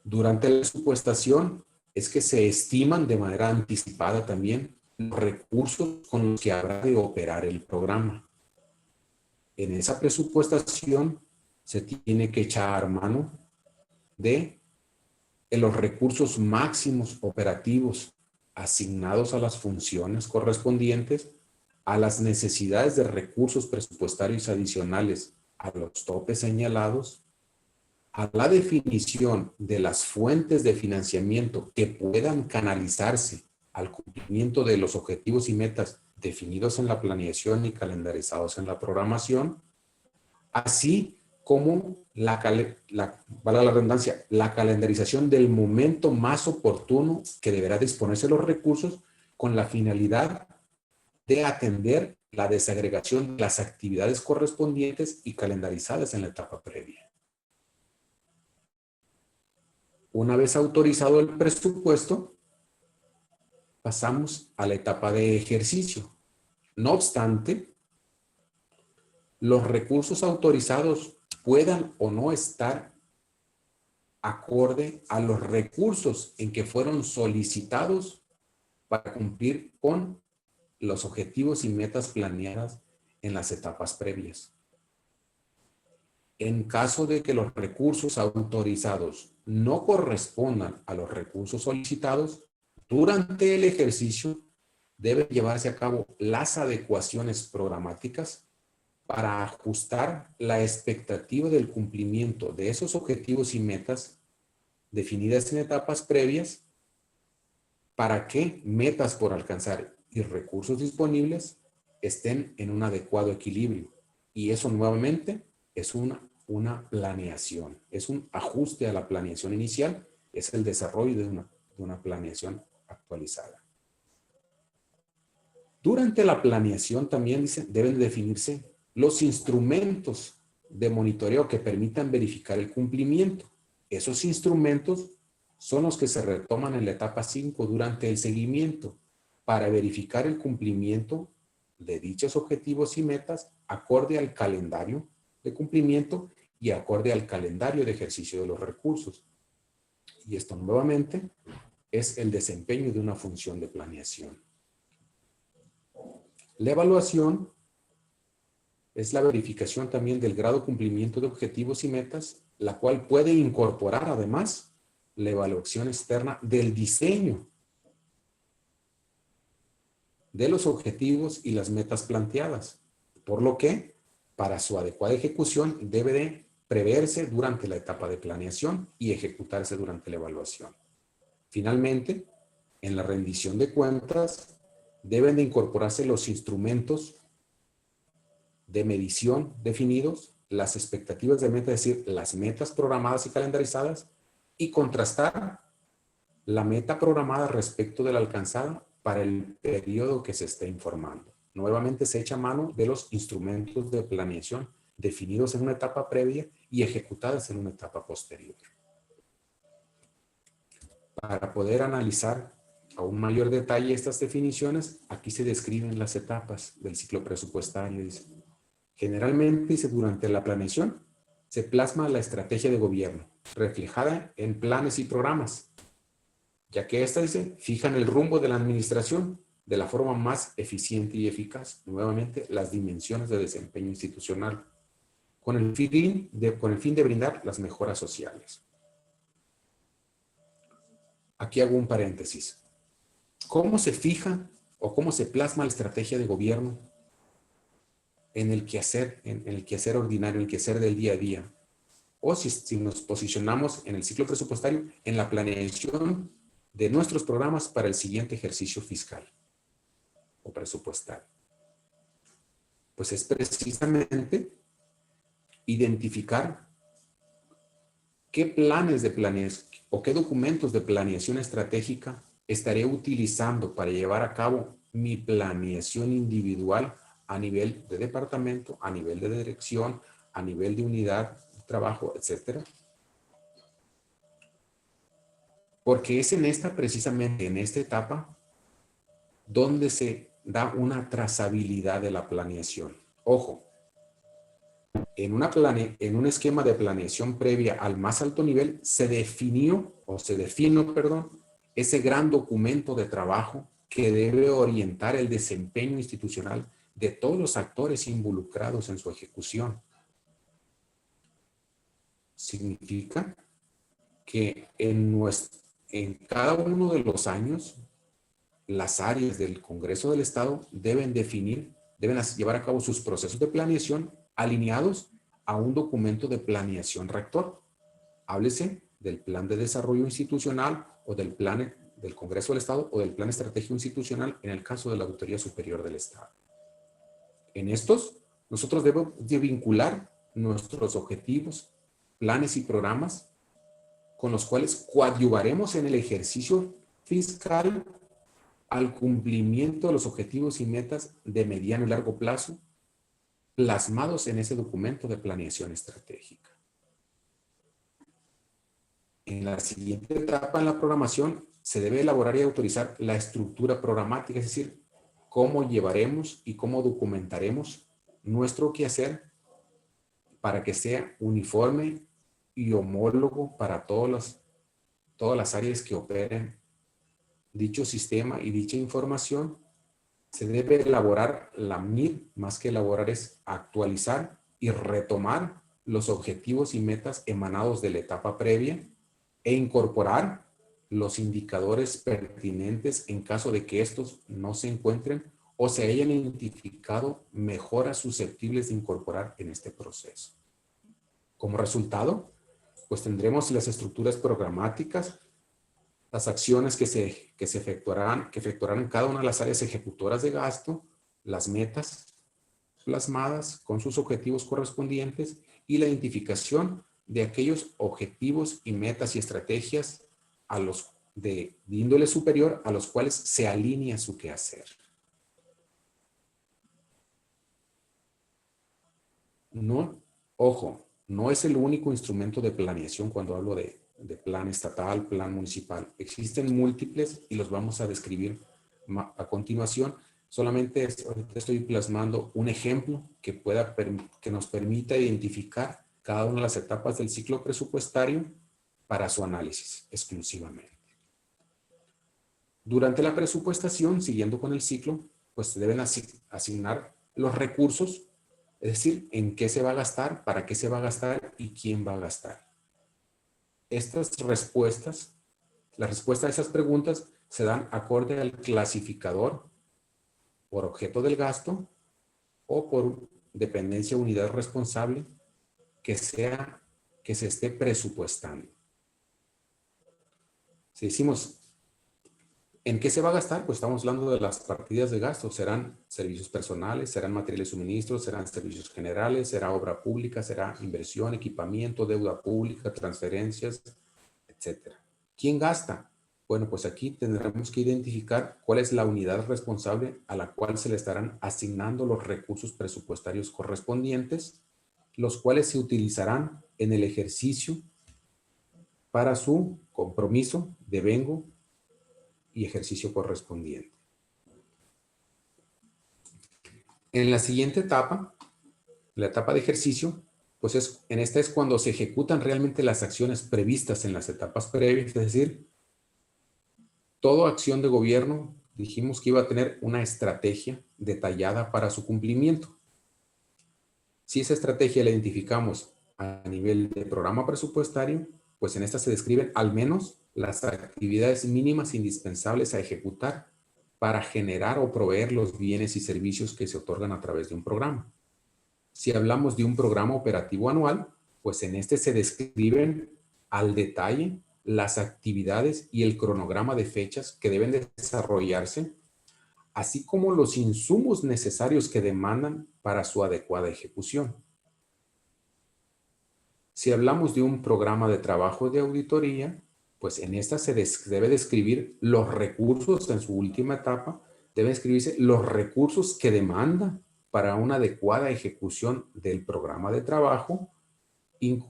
Durante la presupuestación es que se estiman de manera anticipada también los recursos con los que habrá de operar el programa. En esa presupuestación se tiene que echar mano de los recursos máximos operativos asignados a las funciones correspondientes, a las necesidades de recursos presupuestarios adicionales a los topes señalados, a la definición de las fuentes de financiamiento que puedan canalizarse al cumplimiento de los objetivos y metas definidos en la planeación y calendarizados en la programación, así como valga la redundancia, la calendarización del momento más oportuno que deberá disponerse los recursos con la finalidad de atender la desagregación de las actividades correspondientes y calendarizadas en la etapa previa. Una vez autorizado el presupuesto, pasamos a la etapa de ejercicio. No obstante, los recursos autorizados puedan o no estar acorde a los recursos en que fueron solicitados para cumplir con los objetivos y metas planeadas en las etapas previas. En caso de que los recursos autorizados no correspondan a los recursos solicitados, durante el ejercicio deben llevarse a cabo las adecuaciones programáticas para ajustar la expectativa del cumplimiento de esos objetivos y metas definidas en etapas previas para que metas por alcanzar y recursos disponibles estén en un adecuado equilibrio. Y eso nuevamente es una planeación, es un ajuste a la planeación inicial, es el desarrollo de una planeación actualizada. Durante la planeación también dice, deben definirse los instrumentos de monitoreo que permitan verificar el cumplimiento. Esos instrumentos son los que se retoman en la etapa 5 durante el seguimiento para verificar el cumplimiento de dichos objetivos y metas acorde al calendario de cumplimiento y acorde al calendario de ejercicio de los recursos. Y esto nuevamente es el desempeño de una función de planeación. La evaluación es la verificación también del grado de cumplimiento de objetivos y metas, la cual puede incorporar además la evaluación externa del diseño de los objetivos y las metas planteadas, por lo que para su adecuada ejecución debe de preverse durante la etapa de planeación y ejecutarse durante la evaluación. Finalmente, en la rendición de cuentas deben de incorporarse los instrumentos de medición definidos, las expectativas de meta, es decir, las metas programadas y calendarizadas, y contrastar la meta programada respecto de la alcanzada para el periodo que se esté informando. Nuevamente se echa mano de los instrumentos de planeación definidos en una etapa previa y ejecutadas en una etapa posterior. Para poder analizar a un mayor detalle estas definiciones, aquí se describen las etapas del ciclo presupuestario. Dice, generalmente, dice, durante la planeación se plasma la estrategia de gobierno, reflejada en planes y programas, ya que esta, dice, fijan el rumbo de la administración de la forma más eficiente y eficaz. Nuevamente, las dimensiones de desempeño institucional, con el fin de brindar las mejoras sociales. Aquí hago un paréntesis. ¿Cómo se fija o cómo se plasma la estrategia de gobierno en el quehacer ordinario, en el quehacer del día a día? O si nos posicionamos en el ciclo presupuestario, en la planeación de nuestros programas para el siguiente ejercicio fiscal o presupuestario. Pues es precisamente identificar qué planes de planeación o qué documentos de planeación estratégica estaré utilizando para llevar a cabo mi planeación individual a nivel de departamento, a nivel de dirección, a nivel de unidad de trabajo, etcétera. Porque es precisamente en esta etapa donde se da una trazabilidad de la planeación. Ojo, en un esquema de planeación previa al más alto nivel se define ese gran documento de trabajo que debe orientar el desempeño institucional de todos los actores involucrados en su ejecución. Significa que en cada uno de los años, las áreas del Congreso del Estado deben llevar a cabo sus procesos de planeación alineados a un documento de planeación rector. Háblese del plan de desarrollo institucional o del plan del Congreso del Estado o del plan estratégico institucional en el caso de la Auditoría Superior del Estado. En estos, nosotros debemos de vincular nuestros objetivos, planes y programas con los cuales coadyuvaremos en el ejercicio fiscal al cumplimiento de los objetivos y metas de mediano y largo plazo plasmados en ese documento de planeación estratégica. En la siguiente etapa en la programación se debe elaborar y autorizar la estructura programática, es decir, cómo llevaremos y cómo documentaremos nuestro quehacer para que sea uniforme y homólogo para todas las áreas que operen dicho sistema y dicha información. Se debe elaborar la MIR, más que elaborar es actualizar y retomar los objetivos y metas emanados de la etapa previa e incorporar los indicadores pertinentes en caso de que estos no se encuentren o se hayan identificado mejoras susceptibles de incorporar en este proceso. Como resultado, pues tendremos las estructuras programáticas, las acciones que efectuarán en cada una de las áreas ejecutoras de gasto, las metas plasmadas con sus objetivos correspondientes y la identificación de aquellos objetivos y metas y estrategias de índole superior a los cuales se alinea su quehacer. No, ojo, no es el único instrumento de planeación cuando hablo de plan estatal, plan municipal. Existen múltiples y los vamos a describir a continuación. Solamente ahorita estoy plasmando un ejemplo que nos permita identificar cada una de las etapas del ciclo presupuestario para su análisis exclusivamente. Durante la presupuestación, siguiendo con el ciclo, pues se deben asignar los recursos, es decir, en qué se va a gastar, para qué se va a gastar y quién va a gastar. Estas respuestas, la respuesta a esas preguntas se dan acorde al clasificador por objeto del gasto o por dependencia unidad responsable que se esté presupuestando. Si decimos, ¿en qué se va a gastar? Pues estamos hablando de las partidas de gasto. Serán servicios personales, serán materiales y suministros, serán servicios generales, será obra pública, será inversión, equipamiento, deuda pública, transferencias, etc. ¿Quién gasta? Bueno, pues aquí tendremos que identificar cuál es la unidad responsable a la cual se le estarán asignando los recursos presupuestarios correspondientes, los cuales se utilizarán en el ejercicio para su compromiso, devengo y ejercicio correspondiente. En la siguiente etapa, la etapa de ejercicio, pues en esta es cuando se ejecutan realmente las acciones previstas en las etapas previas, es decir, toda acción de gobierno dijimos que iba a tener una estrategia detallada para su cumplimiento. Si esa estrategia la identificamos a nivel de programa presupuestario, pues en esta se describen al menos las actividades mínimas indispensables a ejecutar para generar o proveer los bienes y servicios que se otorgan a través de un programa. Si hablamos de un programa operativo anual, pues en este se describen al detalle las actividades y el cronograma de fechas que deben de desarrollarse, así como los insumos necesarios que demandan para su adecuada ejecución. Si hablamos de un programa de trabajo de auditoría, pues en esta se debe describir los recursos en su última etapa, deben escribirse los recursos que demanda para una adecuada ejecución del programa de trabajo,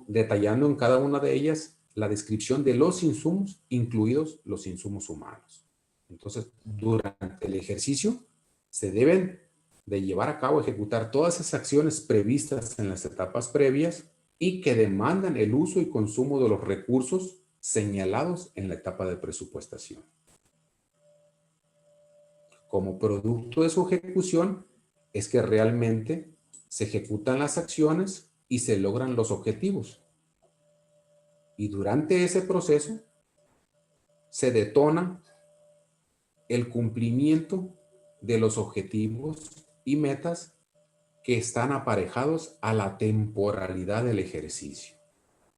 detallando en cada una de ellas la descripción de los insumos, incluidos los insumos humanos. Entonces, durante el ejercicio, se deben de llevar a cabo, ejecutar todas esas acciones previstas en las etapas previas y que demandan el uso y consumo de los recursos señalados en la etapa de presupuestación. Como producto de su ejecución, es que realmente se ejecutan las acciones y se logran los objetivos. Y durante ese proceso se detona el cumplimiento de los objetivos y metas que están aparejados a la temporalidad del ejercicio.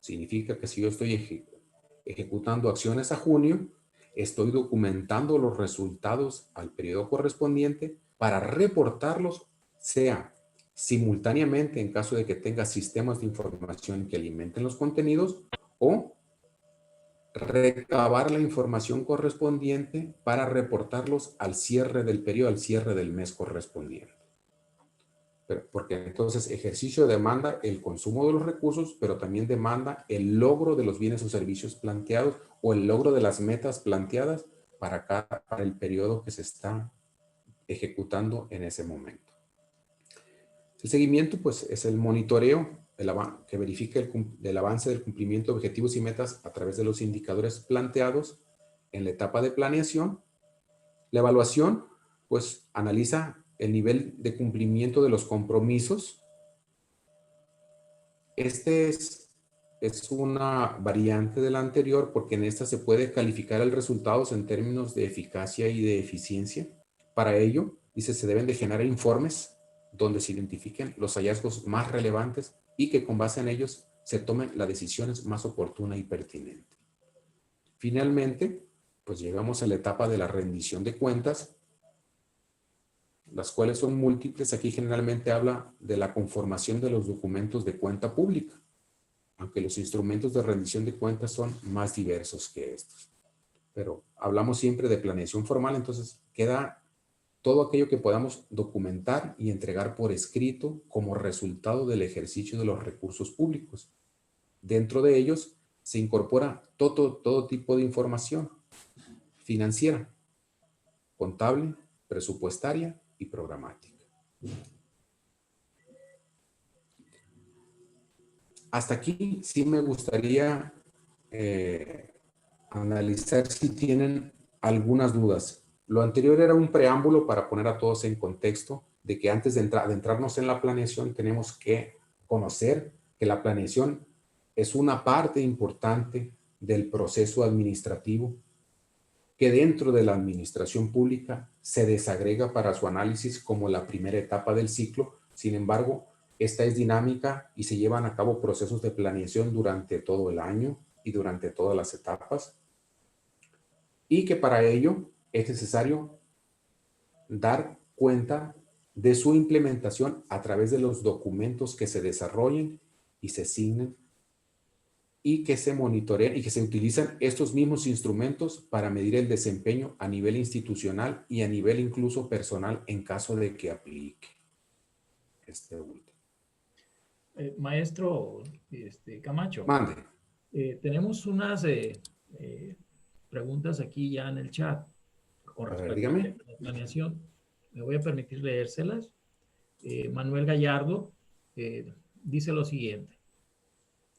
Significa que si yo estoy ejecutando acciones a junio, estoy documentando los resultados al periodo correspondiente para reportarlos, sea simultáneamente en caso de que tenga sistemas de información que alimenten los contenidos, o recabar la información correspondiente para reportarlos al cierre del periodo, al cierre del mes correspondiente. Porque entonces ejercicio demanda el consumo de los recursos, pero también demanda el logro de los bienes o servicios planteados o el logro de las metas planteadas para el periodo que se está ejecutando en ese momento. El seguimiento, pues, es el monitoreo que verifica el avance del cumplimiento de objetivos y metas a través de los indicadores planteados en la etapa de planeación. La evaluación, pues, analiza el nivel de cumplimiento de los compromisos. Este es una variante de la anterior porque en esta se puede calificar el resultado en términos de eficacia y de eficiencia. Para ello, dice, se deben de generar informes donde se identifiquen los hallazgos más relevantes y que con base en ellos se tomen las decisiones más oportunas y pertinentes. Finalmente, pues llegamos a la etapa de la rendición de cuentas, las cuales son múltiples. Aquí generalmente habla de la conformación de los documentos de cuenta pública, aunque los instrumentos de rendición de cuentas son más diversos que estos. Pero hablamos siempre de planeación formal, entonces queda todo aquello que podamos documentar y entregar por escrito como resultado del ejercicio de los recursos públicos. Dentro de ellos se incorpora todo tipo de información financiera, contable, presupuestaria y programática. Hasta aquí sí me gustaría analizar si tienen algunas dudas. Lo anterior era un preámbulo para poner a todos en contexto de que antes de adentrarnos en la planeación tenemos que conocer que la planeación es una parte importante del proceso administrativo que dentro de la administración pública se desagrega para su análisis como la primera etapa del ciclo. Sin embargo, esta es dinámica y se llevan a cabo procesos de planeación durante todo el año y durante todas las etapas, y que para ello es necesario dar cuenta de su implementación a través de los documentos que se desarrollen y se asignen y que se monitoreen y que se utilizan estos mismos instrumentos para medir el desempeño a nivel institucional y a nivel incluso personal en caso de que aplique este último. Maestro Camacho, Mande. tenemos unas preguntas aquí ya en el chat con A ver, respecto dígame. a la planeación. Me voy a permitir leérselas. Manuel Gallardo dice lo siguiente.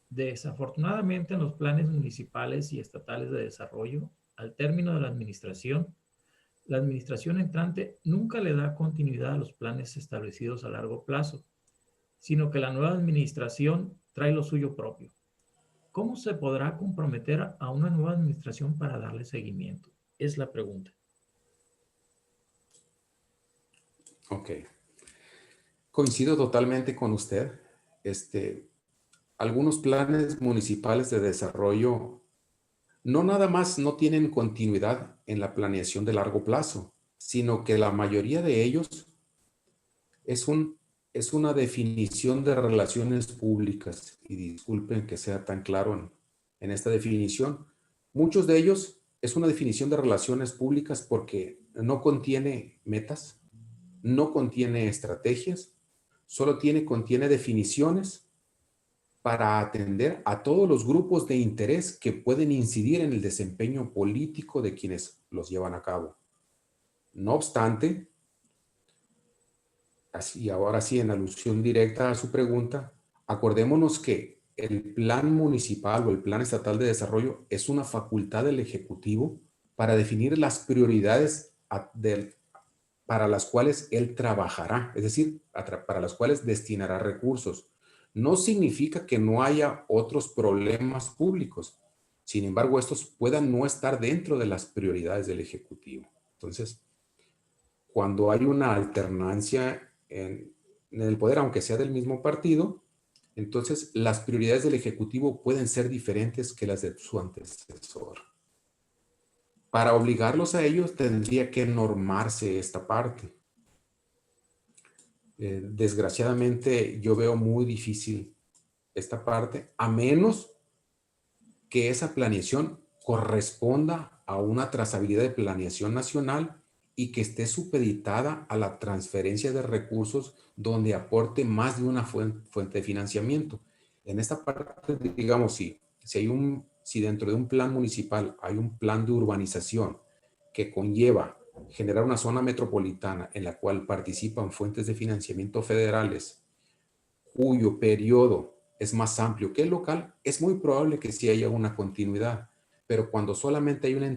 Desafortunadamente, en los planes municipales y estatales de desarrollo, al término de la administración entrante nunca le da continuidad a los planes establecidos a largo plazo, sino que la nueva administración trae lo suyo propio. ¿Cómo se podrá comprometer a una nueva administración para darle seguimiento? Es la pregunta. Ok. Coincido totalmente con usted. Algunos planes municipales de desarrollo no nada más no tienen continuidad en la planeación de largo plazo, sino que la mayoría de ellos es una definición de relaciones públicas. Y disculpen que sea tan claro en esta definición. Muchos de ellos es una definición de relaciones públicas porque no contiene metas, no contiene estrategias, solo contiene definiciones para atender a todos los grupos de interés que pueden incidir en el desempeño político de quienes los llevan a cabo. No obstante, así ahora sí en alusión directa a su pregunta, acordémonos que el plan municipal o el plan estatal de desarrollo es una facultad del Ejecutivo para definir las prioridades para las cuales él trabajará, es decir, para las cuales destinará recursos. No significa que no haya otros problemas públicos. Sin embargo, estos puedan no estar dentro de las prioridades del Ejecutivo. Entonces, cuando hay una alternancia en el poder, aunque sea del mismo partido, entonces las prioridades del Ejecutivo pueden ser diferentes que las de su antecesor. Para obligarlos a ellos tendría que normarse esta parte. Desgraciadamente yo veo muy difícil esta parte, a menos que esa planeación corresponda a una trazabilidad de planeación nacional y que esté supeditada a la transferencia de recursos donde aporte más de una fuente de financiamiento. En esta parte, digamos, si dentro de un plan municipal hay un plan de urbanización que conlleva generar una zona metropolitana en la cual participan fuentes de financiamiento federales, cuyo periodo es más amplio que el local, es muy probable que sí haya una continuidad. Pero cuando solamente hay una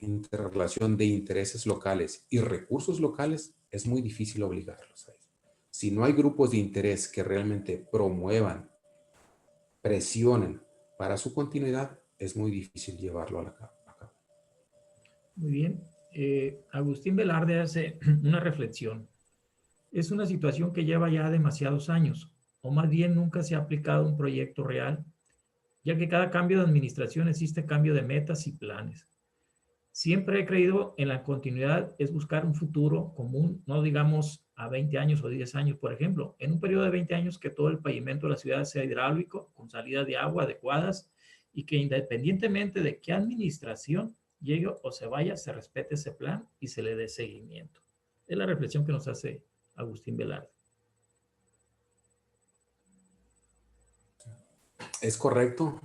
interrelación de intereses locales y recursos locales, es muy difícil obligarlos a eso. Si no hay grupos de interés que realmente promuevan, presionen para su continuidad, es muy difícil llevarlo a cabo. Muy bien. Agustín Velarde hace una reflexión. Es una situación que lleva ya demasiados años, o más bien nunca se ha aplicado un proyecto real, ya que cada cambio de administración existe cambio de metas y planes. Siempre he creído en la continuidad, es buscar un futuro común, no digamos a 20 años o 10 años, por ejemplo, en un periodo de 20 años que todo el pavimento de la ciudad sea hidráulico, con salidas de agua adecuadas y que independientemente de qué administración llegue o se vaya, se respete ese plan y se le dé seguimiento. Es la reflexión que nos hace Agustín Velarde. Es correcto,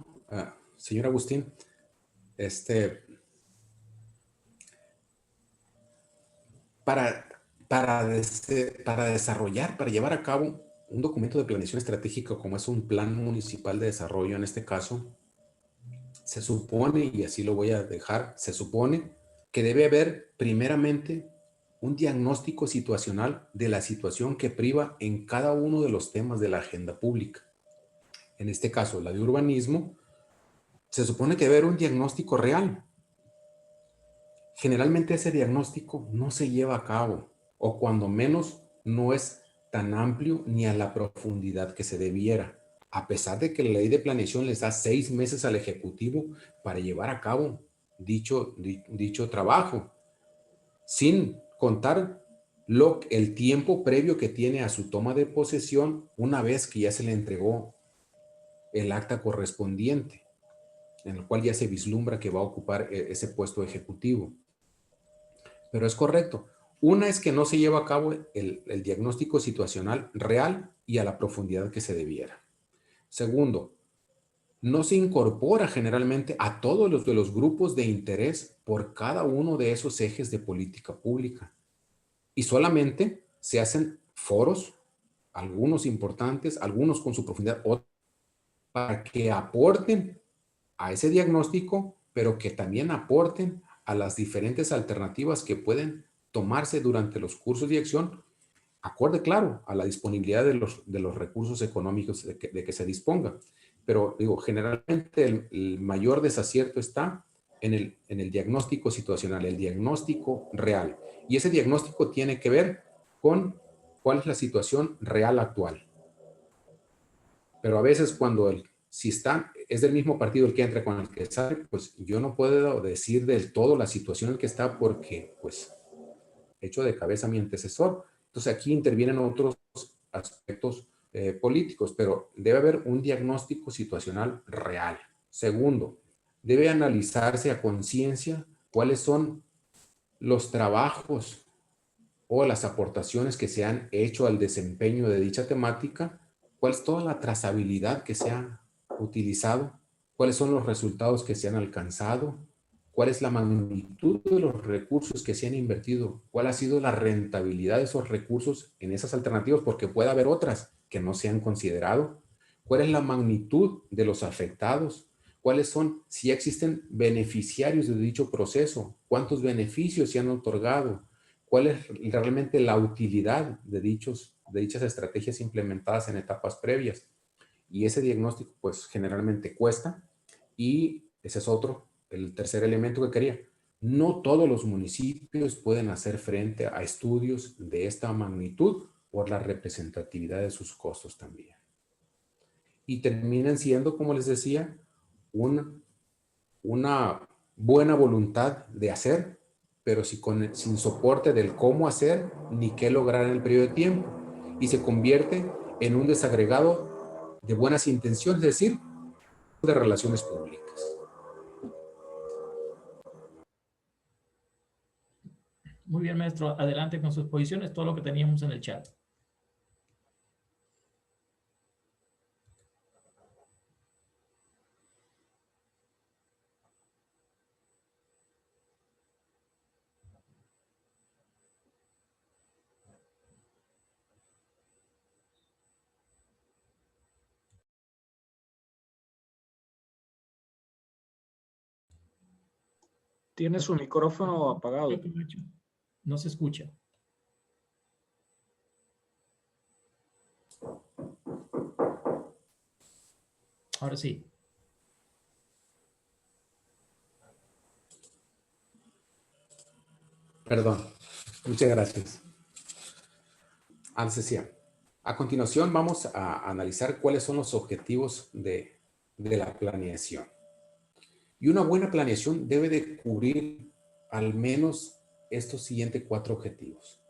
señor Agustín. Para desarrollar, para llevar a cabo un documento de planeación estratégica como es un plan municipal de desarrollo, en este caso, se supone, y así lo voy a dejar, se supone que debe haber primeramente un diagnóstico situacional de la situación que priva en cada uno de los temas de la agenda pública. En este caso, la de urbanismo, se supone que debe haber un diagnóstico real. Generalmente ese diagnóstico no se lleva a cabo, o cuando menos no es tan amplio ni a la profundidad que se debiera, a pesar de que la ley de planeación les da 6 meses al Ejecutivo para llevar a cabo dicho trabajo, sin contar el tiempo previo que tiene a su toma de posesión una vez que ya se le entregó el acta correspondiente, en el cual ya se vislumbra que va a ocupar ese puesto ejecutivo. Pero es correcto. Una es que no se lleva a cabo el diagnóstico situacional real y a la profundidad que se debiera. Segundo, no se incorpora generalmente a todos los de los grupos de interés por cada uno de esos ejes de política pública. Y solamente se hacen foros, algunos importantes, algunos con su profundidad, otros para que aporten a ese diagnóstico, pero que también aporten a las diferentes alternativas que pueden tomarse durante los cursos de acción, acorde, claro, a la disponibilidad de los recursos económicos de que se disponga. Pero digo, generalmente el mayor desacierto está en el diagnóstico situacional, el diagnóstico real. Y ese diagnóstico tiene que ver con cuál es la situación real actual. Pero a veces cuando si es del mismo partido el que entra con el que sale, pues yo no puedo decir del todo la situación en la que está porque, pues, hecho de cabeza a mi antecesor. Entonces aquí intervienen otros aspectos políticos, pero debe haber un diagnóstico situacional real. Segundo, debe analizarse a conciencia cuáles son los trabajos o las aportaciones que se han hecho al desempeño de dicha temática, cuál es toda la trazabilidad que se ha utilizado, cuáles son los resultados que se han alcanzado, cuál es la magnitud de los recursos que se han invertido, cuál ha sido la rentabilidad de esos recursos en esas alternativas, porque puede haber otras que no se han considerado, cuál es la magnitud de los afectados, cuáles son, si existen beneficiarios de dicho proceso, cuántos beneficios se han otorgado, cuál es realmente la utilidad de dichas estrategias implementadas en etapas previas. Y ese diagnóstico, pues, generalmente cuesta. Y ese es el tercer elemento que quería. No todos los municipios pueden hacer frente a estudios de esta magnitud por la representatividad de sus costos también. Y terminan siendo, como les decía, una buena voluntad de hacer, pero sin soporte del cómo hacer ni qué lograr en el periodo de tiempo. Y se convierte en un desagregado de buenas intenciones, es decir, de relaciones públicas. Muy bien, maestro. Adelante con sus posiciones, todo lo que teníamos en el chat. Tiene su micrófono apagado. No se escucha. Ahora sí. Perdón. Muchas gracias. Antes decía, a continuación vamos a analizar cuáles son los objetivos de la planeación. Y una buena planeación debe de cubrir al menos estos siguientes 4 objetivos.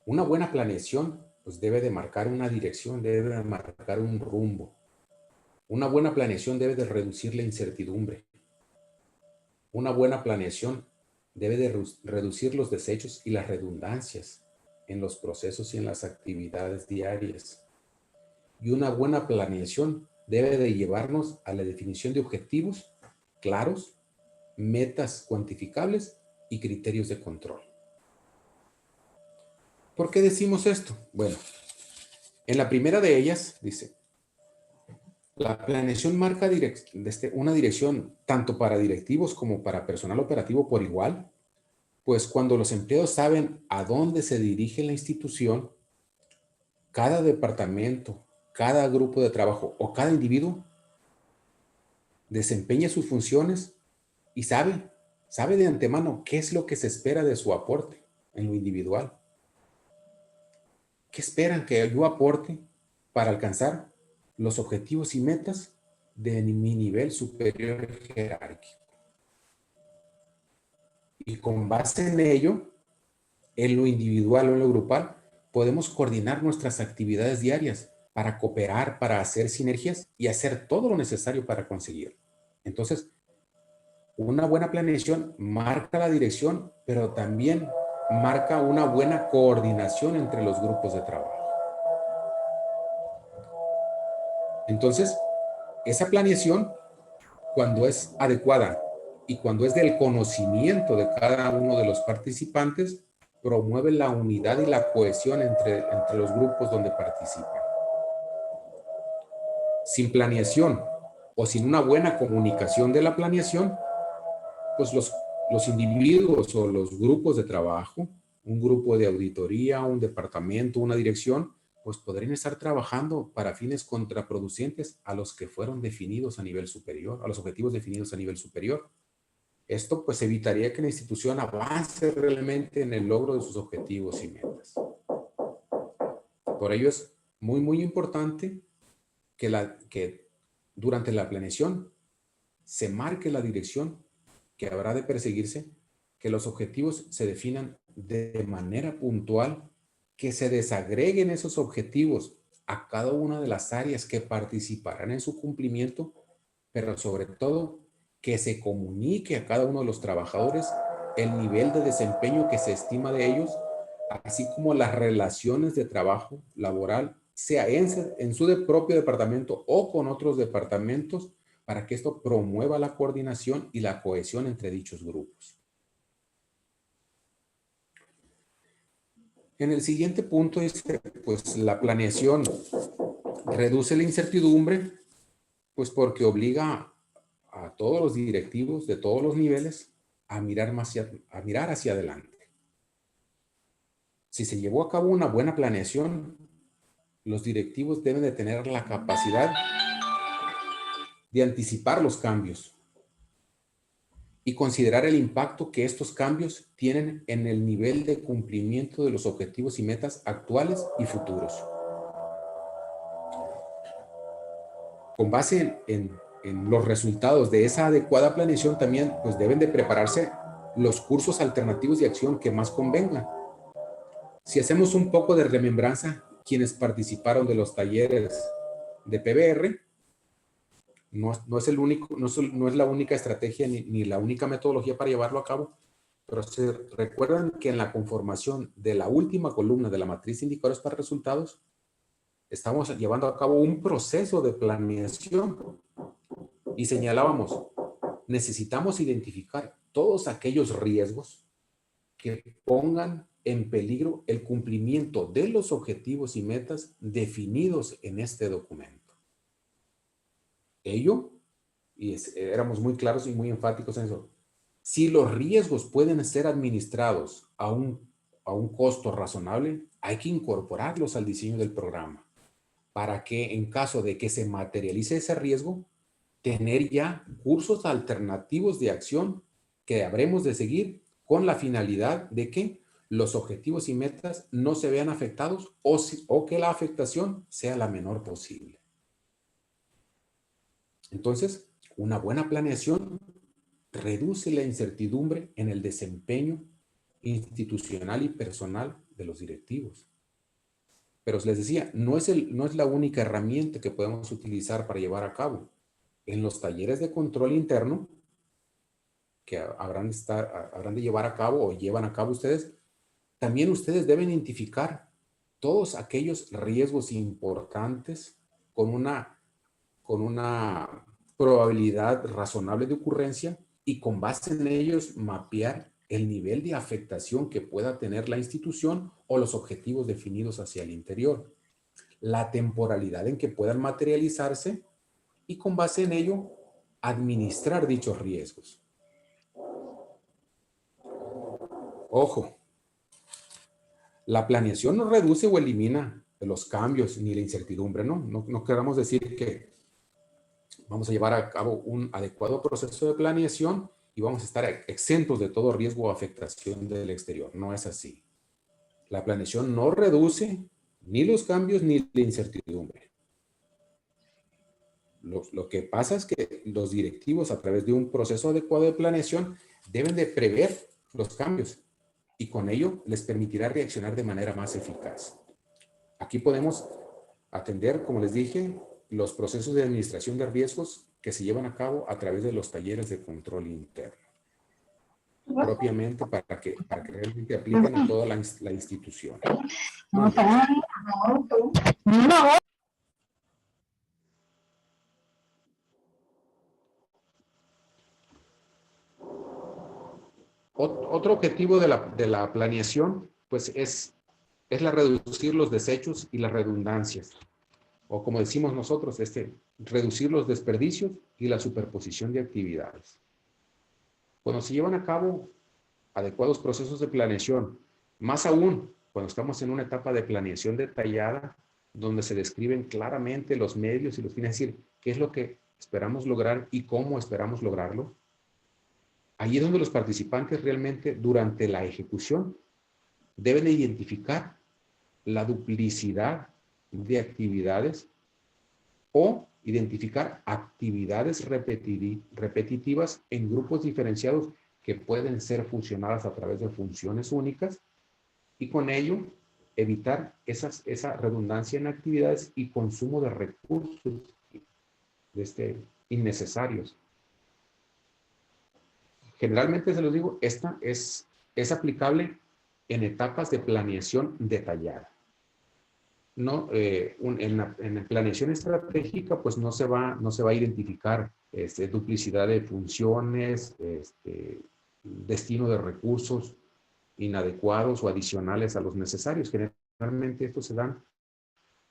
Una buena planeación pues debe de marcar una dirección, debe de marcar un rumbo. Una buena planeación debe de reducir la incertidumbre. Una buena planeación debe de reducir los desechos y las redundancias. en los procesos y en las actividades diarias. Y una buena planeación debe de llevarnos a la definición de objetivos claros, metas cuantificables y criterios de control. ¿Por qué decimos esto? Bueno, en la primera de ellas dice, la planeación marca una dirección tanto para directivos como para personal operativo por igual, pues cuando los empleados saben a dónde se dirige la institución, cada departamento, cada grupo de trabajo o cada individuo desempeña sus funciones y sabe de antemano qué es lo que se espera de su aporte en lo individual. ¿Qué esperan que yo aporte para alcanzar los objetivos y metas de mi nivel superior jerárquico? Y con base en ello, en lo individual o en lo grupal, podemos coordinar nuestras actividades diarias para cooperar, para hacer sinergias y hacer todo lo necesario para conseguirlo. Entonces, una buena planeación marca la dirección, pero también marca una buena coordinación entre los grupos de trabajo. Entonces, esa planeación, cuando es adecuada y cuando es del conocimiento de cada uno de los participantes, promueve la unidad y la cohesión entre los grupos donde participan. Sin planeación o sin una buena comunicación de la planeación, pues los individuos o los grupos de trabajo, un grupo de auditoría, un departamento, una dirección, pues podrían estar trabajando para fines contraproducentes a los que fueron definidos a nivel superior, a los objetivos definidos a nivel superior. Esto pues evitaría que la institución avance realmente en el logro de sus objetivos y metas. Por ello es muy, muy importante que durante la planeación se marque la dirección que habrá de perseguirse, que los objetivos se definan de manera puntual, que se desagreguen esos objetivos a cada una de las áreas que participarán en su cumplimiento, pero sobre todo que se comunique a cada uno de los trabajadores el nivel de desempeño que se estima de ellos, así como las relaciones de trabajo laboral, sea en su propio departamento o con otros departamentos, para que esto promueva la coordinación y la cohesión entre dichos grupos. En el siguiente punto dice, pues la planeación reduce la incertidumbre, pues porque obliga a todos los directivos de todos los niveles a mirar hacia adelante. Si se llevó a cabo una buena planeación, los directivos deben de tener la capacidad de anticipar los cambios y considerar el impacto que estos cambios tienen en el nivel de cumplimiento de los objetivos y metas actuales y futuros. Con base en los resultados de esa adecuada planeación también pues deben de prepararse los cursos alternativos de acción que más convengan. Si hacemos un poco de remembranza, quienes participaron de los talleres de PBR, no es la única estrategia ni la única metodología para llevarlo a cabo, pero se recuerdan que en la conformación de la última columna de la matriz de indicadores para resultados, estamos llevando a cabo un proceso de planeación y señalábamos, necesitamos identificar todos aquellos riesgos que pongan en peligro el cumplimiento de los objetivos y metas definidos en este documento. Éramos muy claros y muy enfáticos en eso. Si los riesgos pueden ser administrados a un costo razonable, hay que incorporarlos al diseño del programa para que en caso de que se materialice ese riesgo, tener ya cursos alternativos de acción que habremos de seguir con la finalidad de que los objetivos y metas no se vean afectados o que la afectación sea la menor posible. Entonces, una buena planeación reduce la incertidumbre en el desempeño institucional y personal de los directivos. Pero les decía, no es la única herramienta que podemos utilizar para llevar a cabo. En los talleres de control interno que habrán de llevar a cabo o llevan a cabo ustedes, También ustedes deben identificar todos aquellos riesgos importantes con una probabilidad razonable de ocurrencia y con base en ellos mapear el nivel de afectación que pueda tener la institución o los objetivos definidos hacia el interior, la temporalidad en que puedan materializarse y con base en ello administrar dichos riesgos. Ojo, la planeación no reduce o elimina los cambios ni la incertidumbre, ¿no? No queramos decir que vamos a llevar a cabo un adecuado proceso de planeación y vamos a estar exentos de todo riesgo o afectación del exterior. No es así. La planeación no reduce ni los cambios ni la incertidumbre. Lo que pasa es que los directivos, a través de un proceso adecuado de planeación, deben de prever los cambios y con ello les permitirá reaccionar de manera más eficaz. Aquí podemos atender, como les dije, los procesos de administración de riesgos que se llevan a cabo a través de los talleres de control interno, propiamente para que realmente apliquen en toda la institución. Otro objetivo de la planeación, pues es reducir los desechos y las redundancias, o como decimos nosotros, reducir los desperdicios y la superposición de actividades. Cuando se llevan a cabo adecuados procesos de planeación, más aún cuando estamos en una etapa de planeación detallada, donde se describen claramente los medios y los fines, es decir, qué es lo que esperamos lograr y cómo esperamos lograrlo. Ahí es donde los participantes realmente, durante la ejecución, deben identificar la duplicidad de actividades o identificar actividades repetitivas en grupos diferenciados que pueden ser fusionadas a través de funciones únicas y con ello evitar esa redundancia en actividades y consumo de recursos innecesarios. Generalmente, se los digo, esta es aplicable en etapas de planeación detallada. No, en la planeación estratégica, pues no se va a identificar duplicidad de funciones, destino de recursos inadecuados o adicionales a los necesarios. Generalmente estos se dan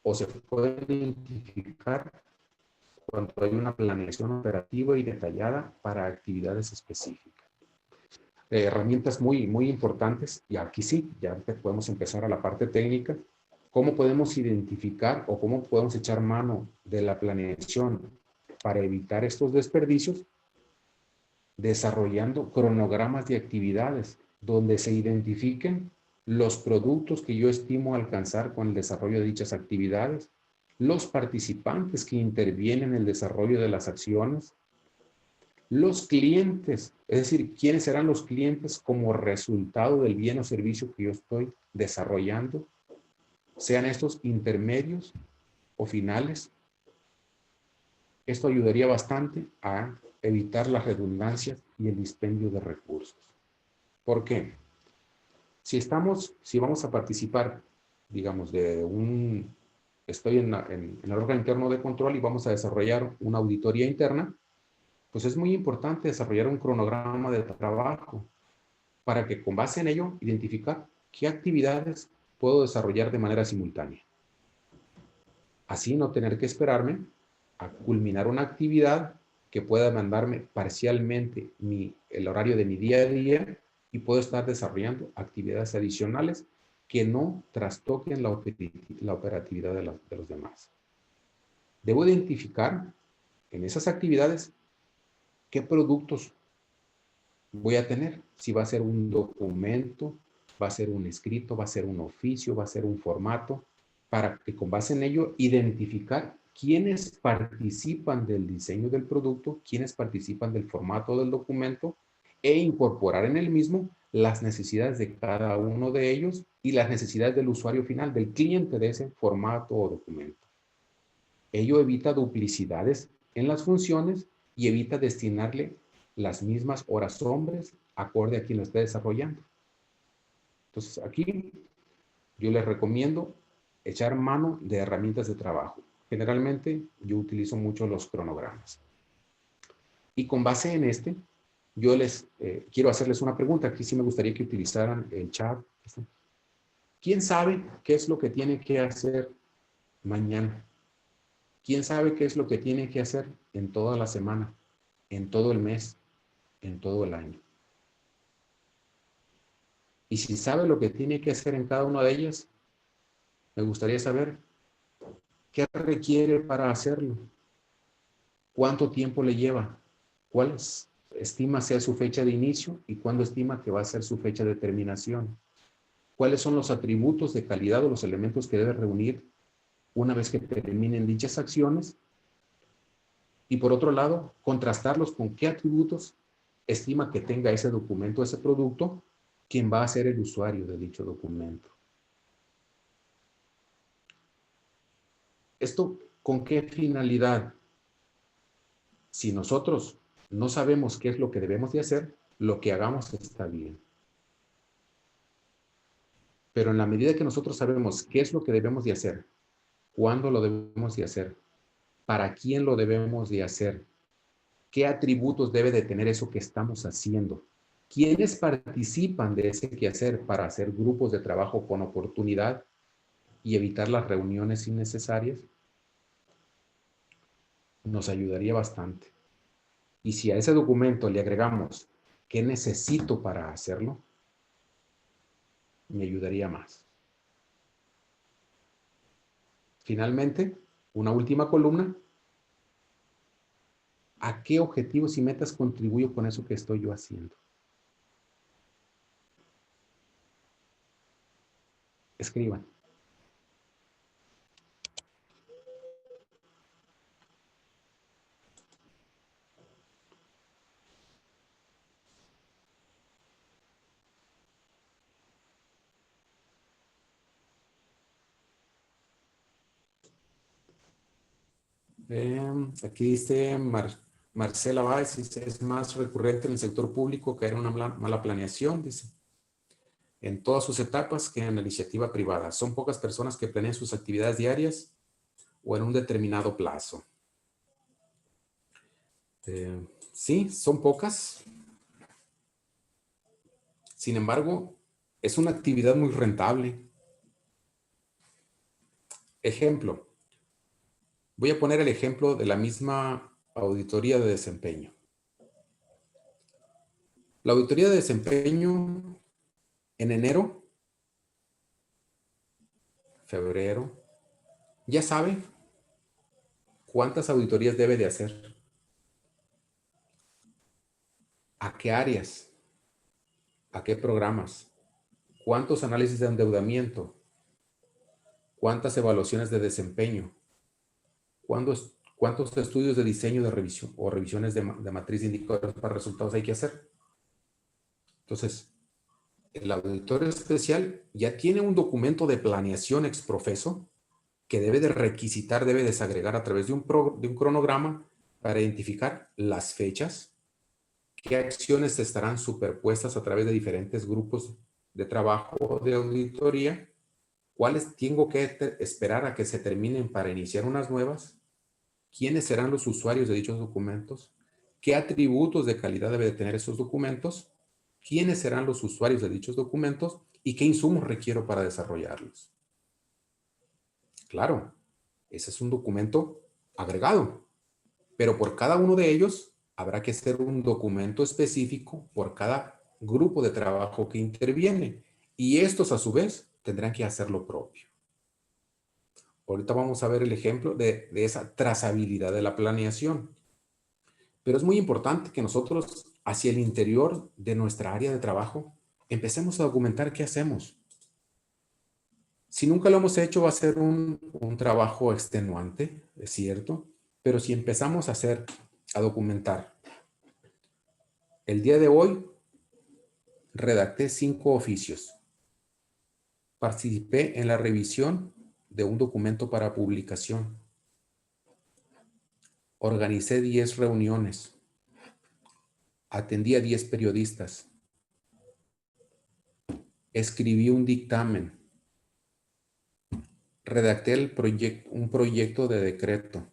o se pueden identificar cuando hay una planeación operativa y detallada para actividades específicas. Herramientas muy, muy importantes, y aquí sí, ya podemos empezar a la parte técnica. ¿Cómo podemos identificar o cómo podemos echar mano de la planeación para evitar estos desperdicios? Desarrollando cronogramas de actividades donde se identifiquen los productos que yo estimo alcanzar con el desarrollo de dichas actividades, los participantes que intervienen en el desarrollo de las acciones, los clientes, es decir, quiénes serán los clientes como resultado del bien o servicio que yo estoy desarrollando, sean estos intermedios o finales. Esto ayudaría bastante a evitar las redundancias y el dispendio de recursos. ¿Por qué? Si vamos a participar, digamos, estoy en el órgano interno de control y vamos a desarrollar una auditoría interna, pues es muy importante desarrollar un cronograma de trabajo para que con base en ello identificar qué actividades puedo desarrollar de manera simultánea. Así no tener que esperarme a culminar una actividad que pueda mandarme parcialmente el horario de mi día a día y puedo estar desarrollando actividades adicionales que no trastoquen la operatividad de los demás. Debo identificar en esas actividades qué productos voy a tener. Si va a ser un documento, va a ser un escrito, va a ser un oficio, va a ser un formato, para que con base en ello identificar quiénes participan del diseño del producto, quiénes participan del formato del documento e incorporar en el mismo las necesidades de cada uno de ellos y las necesidades del usuario final, del cliente de ese formato o documento. Ello evita duplicidades en las funciones y evita destinarle las mismas horas hombres acorde a quien lo esté desarrollando. Entonces, aquí yo les recomiendo echar mano de herramientas de trabajo. Generalmente, yo utilizo mucho los cronogramas. Y con base en este, yo les quiero hacerles una pregunta. Aquí sí me gustaría que utilizaran el chat. ¿Quién sabe qué es lo que tiene que hacer mañana? ¿Quién sabe qué es lo que tiene que hacer en toda la semana, en todo el mes, en todo el año? Y si sabe lo que tiene que hacer en cada una de ellas, me gustaría saber qué requiere para hacerlo, cuánto tiempo le lleva, cuál estima sea su fecha de inicio y cuándo estima que va a ser su fecha de terminación. ¿Cuáles son los atributos de calidad o los elementos que debe reunir una vez que terminen dichas acciones? Y por otro lado, contrastarlos con qué atributos estima que tenga ese documento, ese producto, quien va a ser el usuario de dicho documento. ¿Esto con qué finalidad? Si nosotros no sabemos qué es lo que debemos de hacer, lo que hagamos está bien. Pero en la medida que nosotros sabemos qué es lo que debemos de hacer, cuándo lo debemos de hacer, para quién lo debemos de hacer, qué atributos debe de tener eso que estamos haciendo, quiénes participan de ese quehacer para hacer grupos de trabajo con oportunidad y evitar las reuniones innecesarias, nos ayudaría bastante. Y si a ese documento le agregamos qué necesito para hacerlo, me ayudaría más. Finalmente, una última columna. ¿A qué objetivos y metas contribuyo con eso que estoy yo haciendo? Escriban. Aquí dice Marcela Báez, dice, es más recurrente en el sector público caer en una mala planeación, dice, en todas sus etapas que en la iniciativa privada. Son pocas personas que planean sus actividades diarias o en un determinado plazo. Sí, son pocas. Sin embargo, es una actividad muy rentable. Ejemplo. Voy a poner el ejemplo de la misma auditoría de desempeño. La auditoría de desempeño en enero, febrero, ya sabe cuántas auditorías debe de hacer, a qué áreas, a qué programas, cuántos análisis de endeudamiento, cuántas evaluaciones de desempeño, cuántos estudios de diseño de revisión o revisiones de matriz de indicadores para resultados hay que hacer. Entonces, el auditor especial ya tiene un documento de planeación ex profeso que debe de requisitar, debe desagregar a través de un cronograma para identificar las fechas, qué acciones estarán superpuestas a través de diferentes grupos de trabajo de auditoría, cuáles tengo que esperar a que se terminen para iniciar unas nuevas, quiénes serán los usuarios de dichos documentos, qué atributos de calidad debe de tener esos documentos, quiénes serán los usuarios de dichos documentos y qué insumos requiero para desarrollarlos. Claro, ese es un documento agregado, pero por cada uno de ellos habrá que hacer un documento específico por cada grupo de trabajo que interviene y estos a su vez tendrán que hacer lo propio. Ahorita vamos a ver el ejemplo de esa trazabilidad de la planeación. Pero es muy importante que nosotros, hacia el interior de nuestra área de trabajo, empecemos a documentar qué hacemos. Si nunca lo hemos hecho, va a ser un trabajo extenuante, es cierto, pero si empezamos a documentar. El día de hoy, redacté 5 oficios. Participé en la revisión de un documento para publicación. Organicé 10 reuniones. Atendí a 10 periodistas. escribí un dictamen, redacté un proyecto de decreto,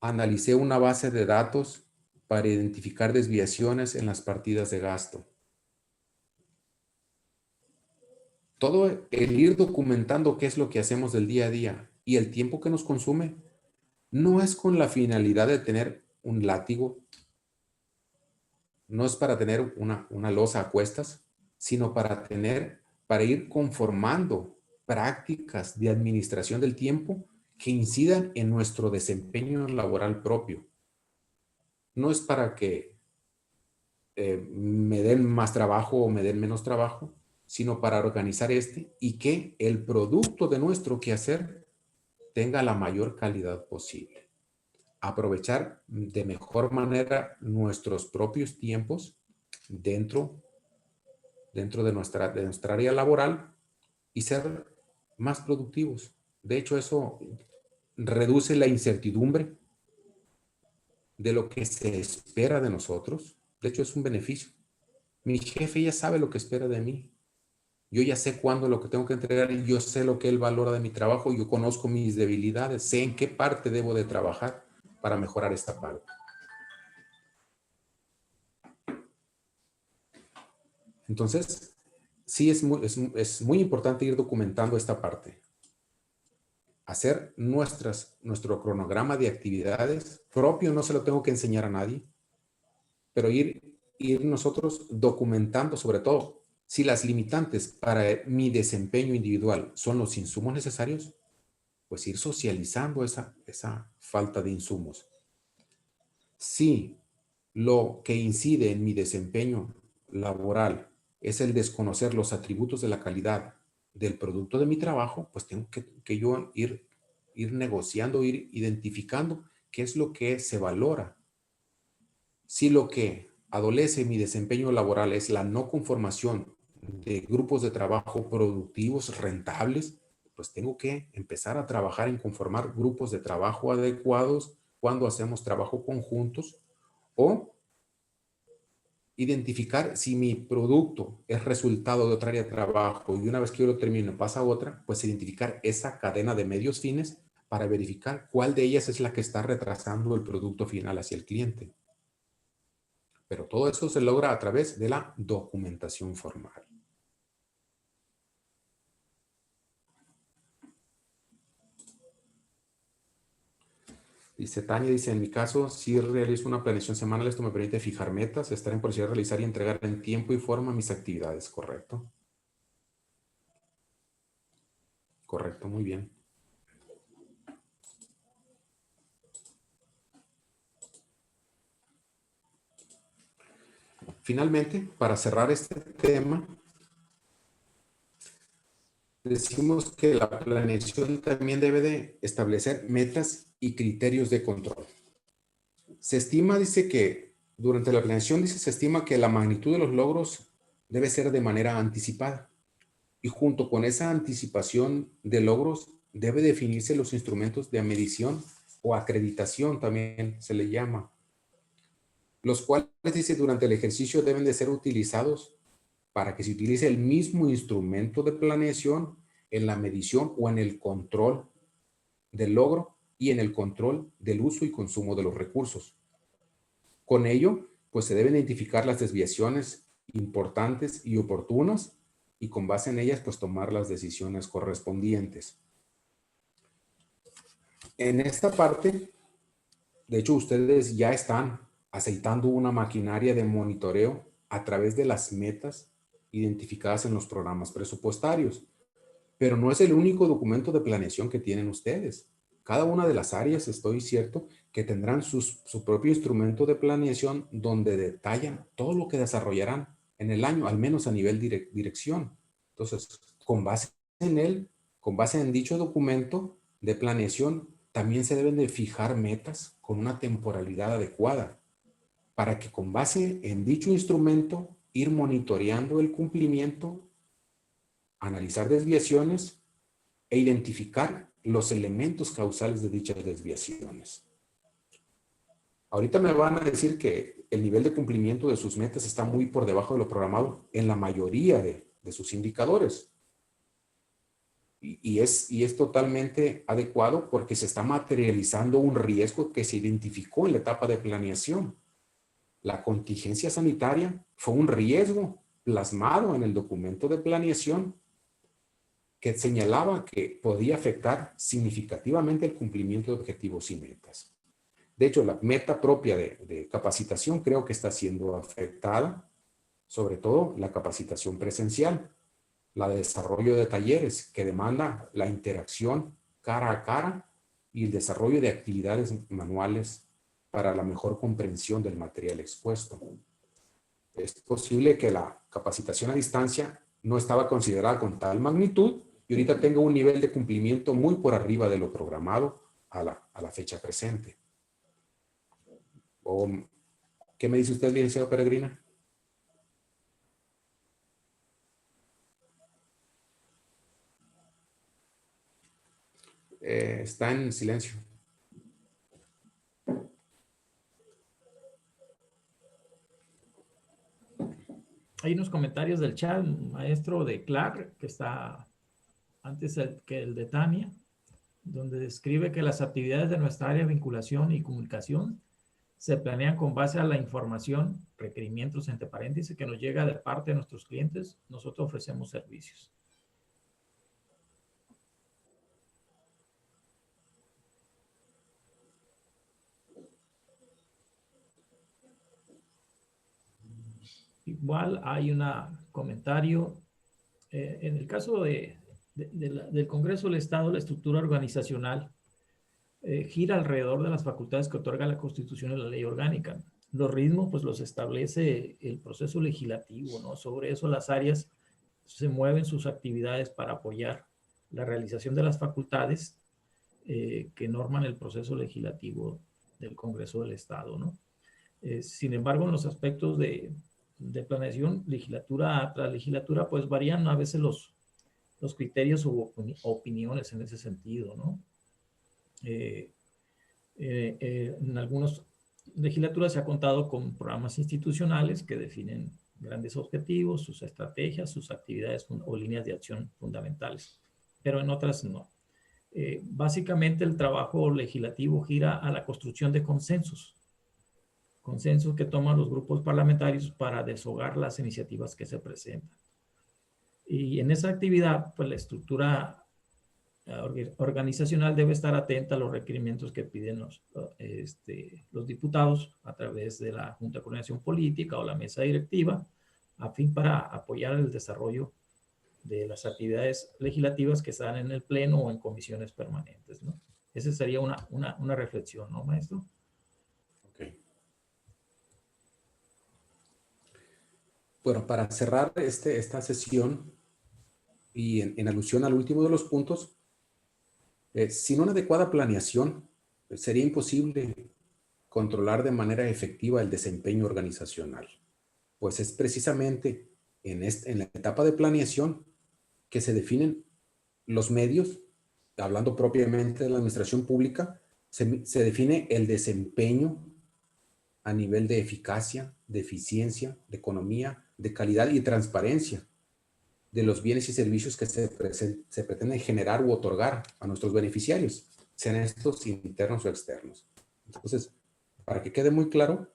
analicé una base de datos para identificar desviaciones en las partidas de gasto. Todo el ir documentando qué es lo que hacemos del día a día y el tiempo que nos consume no es con la finalidad de tener un látigo, no es para tener una losa a cuestas, sino para ir conformando prácticas de administración del tiempo que incidan en nuestro desempeño laboral propio. No es para que me den más trabajo o me den menos trabajo, sino para organizar y que el producto de nuestro quehacer tenga la mayor calidad posible. Aprovechar de mejor manera nuestros propios tiempos dentro de nuestra área laboral y ser más productivos. De hecho, eso reduce la incertidumbre de lo que se espera de nosotros. De hecho, es un beneficio. Mi jefe ya sabe lo que espera de mí. Yo ya sé cuándo lo que tengo que entregar y yo sé lo que él valora de mi trabajo. Yo conozco mis debilidades, sé en qué parte debo de trabajar para mejorar esta parte. Entonces, sí es muy importante ir documentando esta parte. Hacer nuestro cronograma de actividades propio, no se lo tengo que enseñar a nadie, pero ir nosotros documentando sobre todo si las limitantes para mi desempeño individual son los insumos necesarios, pues ir socializando esa falta de insumos. Si lo que incide en mi desempeño laboral es el desconocer los atributos de la calidad del producto de mi trabajo, pues tengo que yo ir negociando, ir identificando qué es lo que se valora. Si lo que adolece mi desempeño laboral es la no conformación de grupos de trabajo productivos, rentables, pues tengo que empezar a trabajar en conformar grupos de trabajo adecuados cuando hacemos trabajo conjuntos o identificar si mi producto es resultado de otra área de trabajo y una vez que yo lo termino pasa a otra, pues identificar esa cadena de medios fines para verificar cuál de ellas es la que está retrasando el producto final hacia el cliente. Pero todo eso se logra a través de la documentación formal. Dice Tania, dice, en mi caso, si realizo una planeación semanal, esto me permite fijar metas, estar en posibilidad de realizar y entregar en tiempo y forma mis actividades, ¿correcto? Correcto, muy bien. Finalmente, para cerrar este tema, decimos que la planeación también debe de establecer metas y criterios de control. Se estima, dice que durante la planeación, se estima que la magnitud de los logros debe ser de manera anticipada. Y junto con esa anticipación de logros, debe definirse los instrumentos de medición o acreditación, también se le llama, los cuales, dice, durante el ejercicio deben de ser utilizados para que se utilice el mismo instrumento de planeación en la medición o en el control del logro y en el control del uso y consumo de los recursos. Con ello, pues se deben identificar las desviaciones importantes y oportunas y con base en ellas, pues tomar las decisiones correspondientes. En esta parte, de hecho, ustedes ya están aceitando una maquinaria de monitoreo a través de las metas identificadas en los programas presupuestarios. Pero no es el único documento de planeación que tienen ustedes. Cada una de las áreas, estoy cierto, que tendrán su propio instrumento de planeación donde detallan todo lo que desarrollarán en el año, al menos a nivel dirección. Entonces, con base en él, con base en dicho documento de planeación, también se deben de fijar metas con una temporalidad adecuada para que con base en dicho instrumento ir monitoreando el cumplimiento, analizar desviaciones e identificar los elementos causales de dichas desviaciones. Ahorita me van a decir que el nivel de cumplimiento de sus metas está muy por debajo de lo programado en la mayoría de sus indicadores. Y es totalmente adecuado porque se está materializando un riesgo que se identificó en la etapa de planeación. La contingencia sanitaria fue un riesgo plasmado en el documento de planeación que señalaba que podía afectar significativamente el cumplimiento de objetivos y metas. De hecho, la meta propia de capacitación creo que está siendo afectada, sobre todo la capacitación presencial, la de desarrollo de talleres que demanda la interacción cara a cara y el desarrollo de actividades manuales para la mejor comprensión del material expuesto. Es posible que la capacitación a distancia no estaba considerada con tal magnitud y ahorita tenga un nivel de cumplimiento muy por arriba de lo programado a la fecha presente. ¿Qué me dice usted, licenciado Peregrina? Está en silencio. Hay unos comentarios del chat, maestro, de Clark, que está antes que el de Tania, donde describe que las actividades de nuestra área de vinculación y comunicación se planean con base a la información, requerimientos entre paréntesis, que nos llega de parte de nuestros clientes. Nosotros ofrecemos servicios. Igual hay un comentario. En el caso del Congreso del Estado, la estructura organizacional gira alrededor de las facultades que otorga la Constitución y la ley orgánica. Los ritmos, pues los establece el proceso legislativo, ¿no? Sobre eso las áreas se mueven sus actividades para apoyar la realización de las facultades que norman el proceso legislativo del Congreso del Estado, ¿no? Sin embargo, en los aspectos de planeación, legislatura tras legislatura, pues varían a veces los criterios o opiniones en ese sentido, ¿no? En algunas legislaturas se ha contado con programas institucionales que definen grandes objetivos, sus estrategias, sus actividades o líneas de acción fundamentales, pero en otras no. Básicamente el trabajo legislativo gira a la construcción de consensos que toman los grupos parlamentarios para deshogar las iniciativas que se presentan. Y en esa actividad, pues la estructura organizacional debe estar atenta a los requerimientos que piden los diputados a través de la Junta de Coordinación Política o la mesa directiva, a fin para apoyar el desarrollo de las actividades legislativas que están en el pleno o en comisiones permanentes, ¿no? Esa sería una reflexión, ¿no, maestro? Okay. Bueno, para cerrar esta sesión y en alusión al último de los puntos, sin una adecuada planeación, sería imposible controlar de manera efectiva el desempeño organizacional, pues es precisamente en la etapa de planeación que se definen los medios, hablando propiamente de la administración pública, se define el desempeño a nivel de eficacia, de eficiencia, de economía, de calidad y transparencia de los bienes y servicios que se pretenden generar u otorgar a nuestros beneficiarios, sean estos internos o externos. Entonces, para que quede muy claro,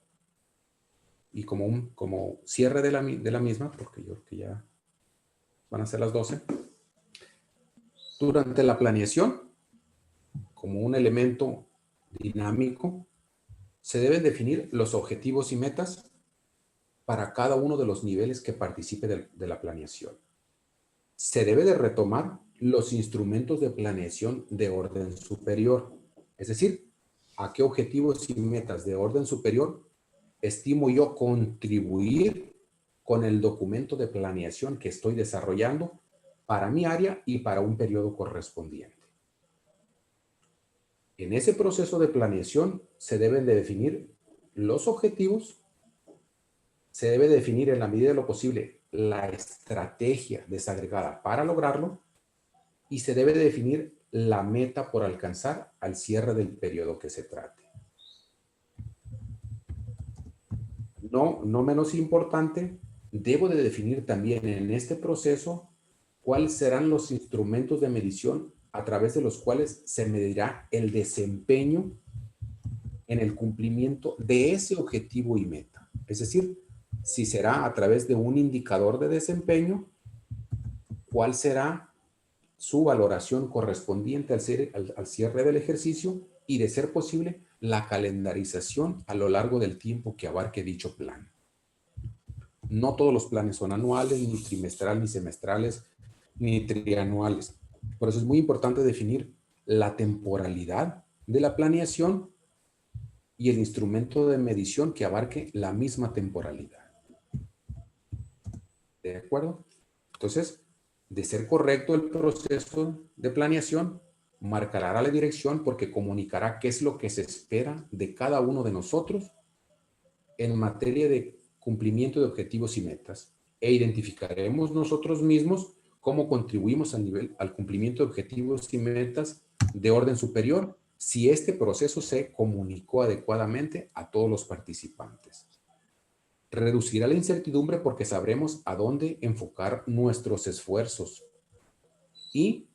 y como cierre de la misma, porque yo creo que ya van a ser las 12, durante la planeación, como un elemento dinámico, se deben definir los objetivos y metas para cada uno de los niveles que participe de la planeación. Se debe de retomar los instrumentos de planeación de orden superior, es decir, a qué objetivos y metas de orden superior estimo yo contribuir con el documento de planeación que estoy desarrollando para mi área y para un periodo correspondiente. En ese proceso de planeación se deben de definir los objetivos, se debe definir en la medida de lo posible la estrategia desagregada para lograrlo y se debe de definir la meta por alcanzar al cierre del periodo que se trate. no menos importante, debo de definir también en este proceso cuáles serán los instrumentos de medición a través de los cuales se medirá el desempeño en el cumplimiento de ese objetivo y meta. Es decir, si será a través de un indicador de desempeño, cuál será su valoración correspondiente al cierre del ejercicio y, de ser posible, la calendarización a lo largo del tiempo que abarque dicho plan. No todos los planes son anuales, ni trimestrales, ni semestrales, ni trianuales. Por eso es muy importante definir la temporalidad de la planeación y el instrumento de medición que abarque la misma temporalidad. ¿De acuerdo? Entonces, de ser correcto el proceso de planeación, marcará la dirección porque comunicará qué es lo que se espera de cada uno de nosotros en materia de cumplimiento de objetivos y metas, e identificaremos nosotros mismos cómo contribuimos al cumplimiento de objetivos y metas de orden superior si este proceso se comunicó adecuadamente a todos los participantes. Reducirá la incertidumbre porque sabremos a dónde enfocar nuestros esfuerzos y,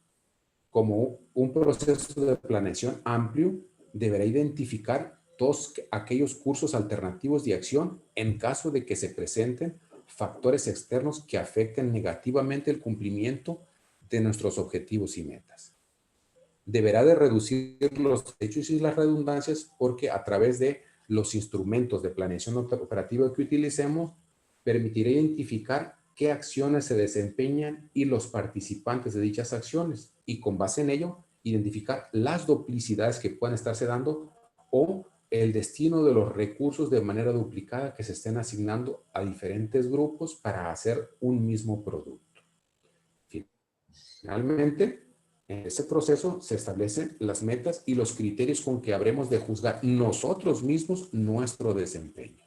como un proceso de planeación amplio, deberá identificar todos aquellos cursos alternativos de acción en caso de que se presenten factores externos que afecten negativamente el cumplimiento de nuestros objetivos y metas. Deberá de reducir los hechos y las redundancias porque a través de los instrumentos de planeación operativa que utilicemos, permitirá identificar qué acciones se desempeñan y los participantes de dichas acciones, y con base en ello, identificar las duplicidades que puedan estarse dando o el destino de los recursos de manera duplicada que se estén asignando a diferentes grupos para hacer un mismo producto. Finalmente, en ese proceso se establecen las metas y los criterios con que habremos de juzgar nosotros mismos nuestro desempeño.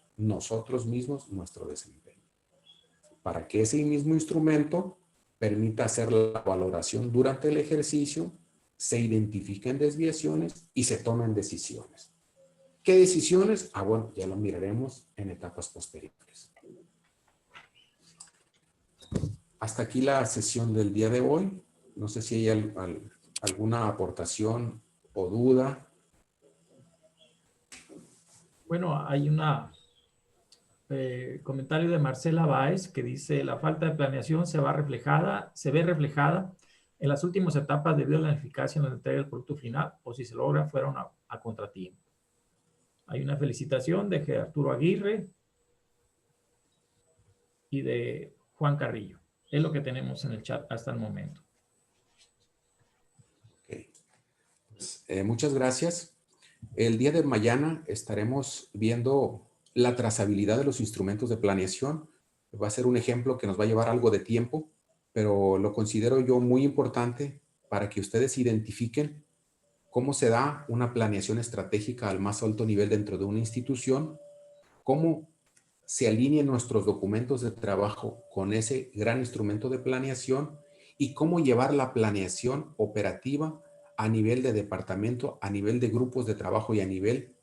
Para que ese mismo instrumento permita hacer la valoración durante el ejercicio, se identifiquen desviaciones y se tomen decisiones. ¿Qué decisiones? Bueno, ya lo miraremos en etapas posteriores. Hasta aquí la sesión del día de hoy. No sé si hay alguna aportación o duda. Bueno, hay una comentario de Marcela Báez que dice: la falta de planeación se ve reflejada en las últimas etapas debido a la ineficacia en la entrega del producto final, o si se logra fueron a contratiempo. Hay una felicitación de Arturo Aguirre y de Juan Carrillo. Es lo que tenemos en el chat hasta el momento. Okay. Pues, muchas gracias. El día de mañana estaremos viendo la trazabilidad de los instrumentos de planeación. Va a ser un ejemplo que nos va a llevar algo de tiempo, pero lo considero yo muy importante para que ustedes identifiquen cómo se da una planeación estratégica al más alto nivel dentro de una institución, cómo se alinean nuestros documentos de trabajo con ese gran instrumento de planeación y cómo llevar la planeación operativa a nivel de departamento, a nivel de grupos de trabajo y a nivel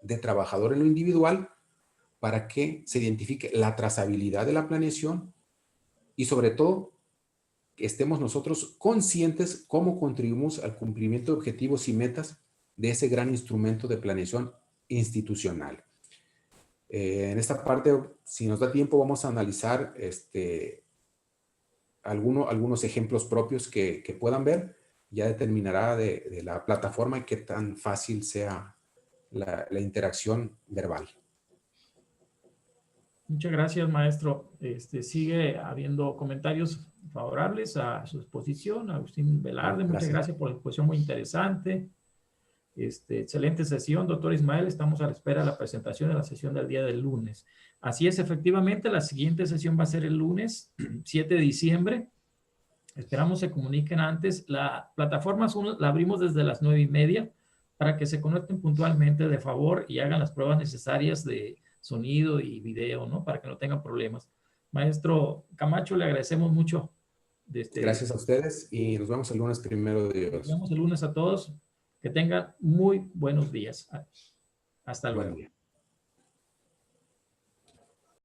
de trabajador en lo individual, para que se identifique la trazabilidad de la planeación y, sobre todo, que estemos nosotros conscientes cómo contribuimos al cumplimiento de objetivos y metas de ese gran instrumento de planeación institucional. En esta parte, si nos da tiempo, vamos a analizar algunos ejemplos propios que puedan ver. Ya determinará de la plataforma qué tan fácil sea la interacción verbal. Muchas gracias, maestro. Sigue habiendo comentarios favorables a su exposición. Agustín Velarde, muchas gracias por la exposición muy interesante. Excelente sesión, doctor Ismael. Estamos a la espera de la presentación de la sesión del día del lunes. Así es, efectivamente, la siguiente sesión va a ser el lunes 7 de diciembre. Esperamos se comuniquen antes. La plataforma la abrimos desde las 9:30 para que se conecten puntualmente, de favor, y hagan las pruebas necesarias de sonido y video, ¿no? Para que no tengan problemas. Maestro Camacho, le agradecemos mucho. Gracias a ustedes y nos vemos el lunes, primero de Dios. Nos vemos el lunes a todos. Que tengan muy buenos días. Hasta luego. Buen día.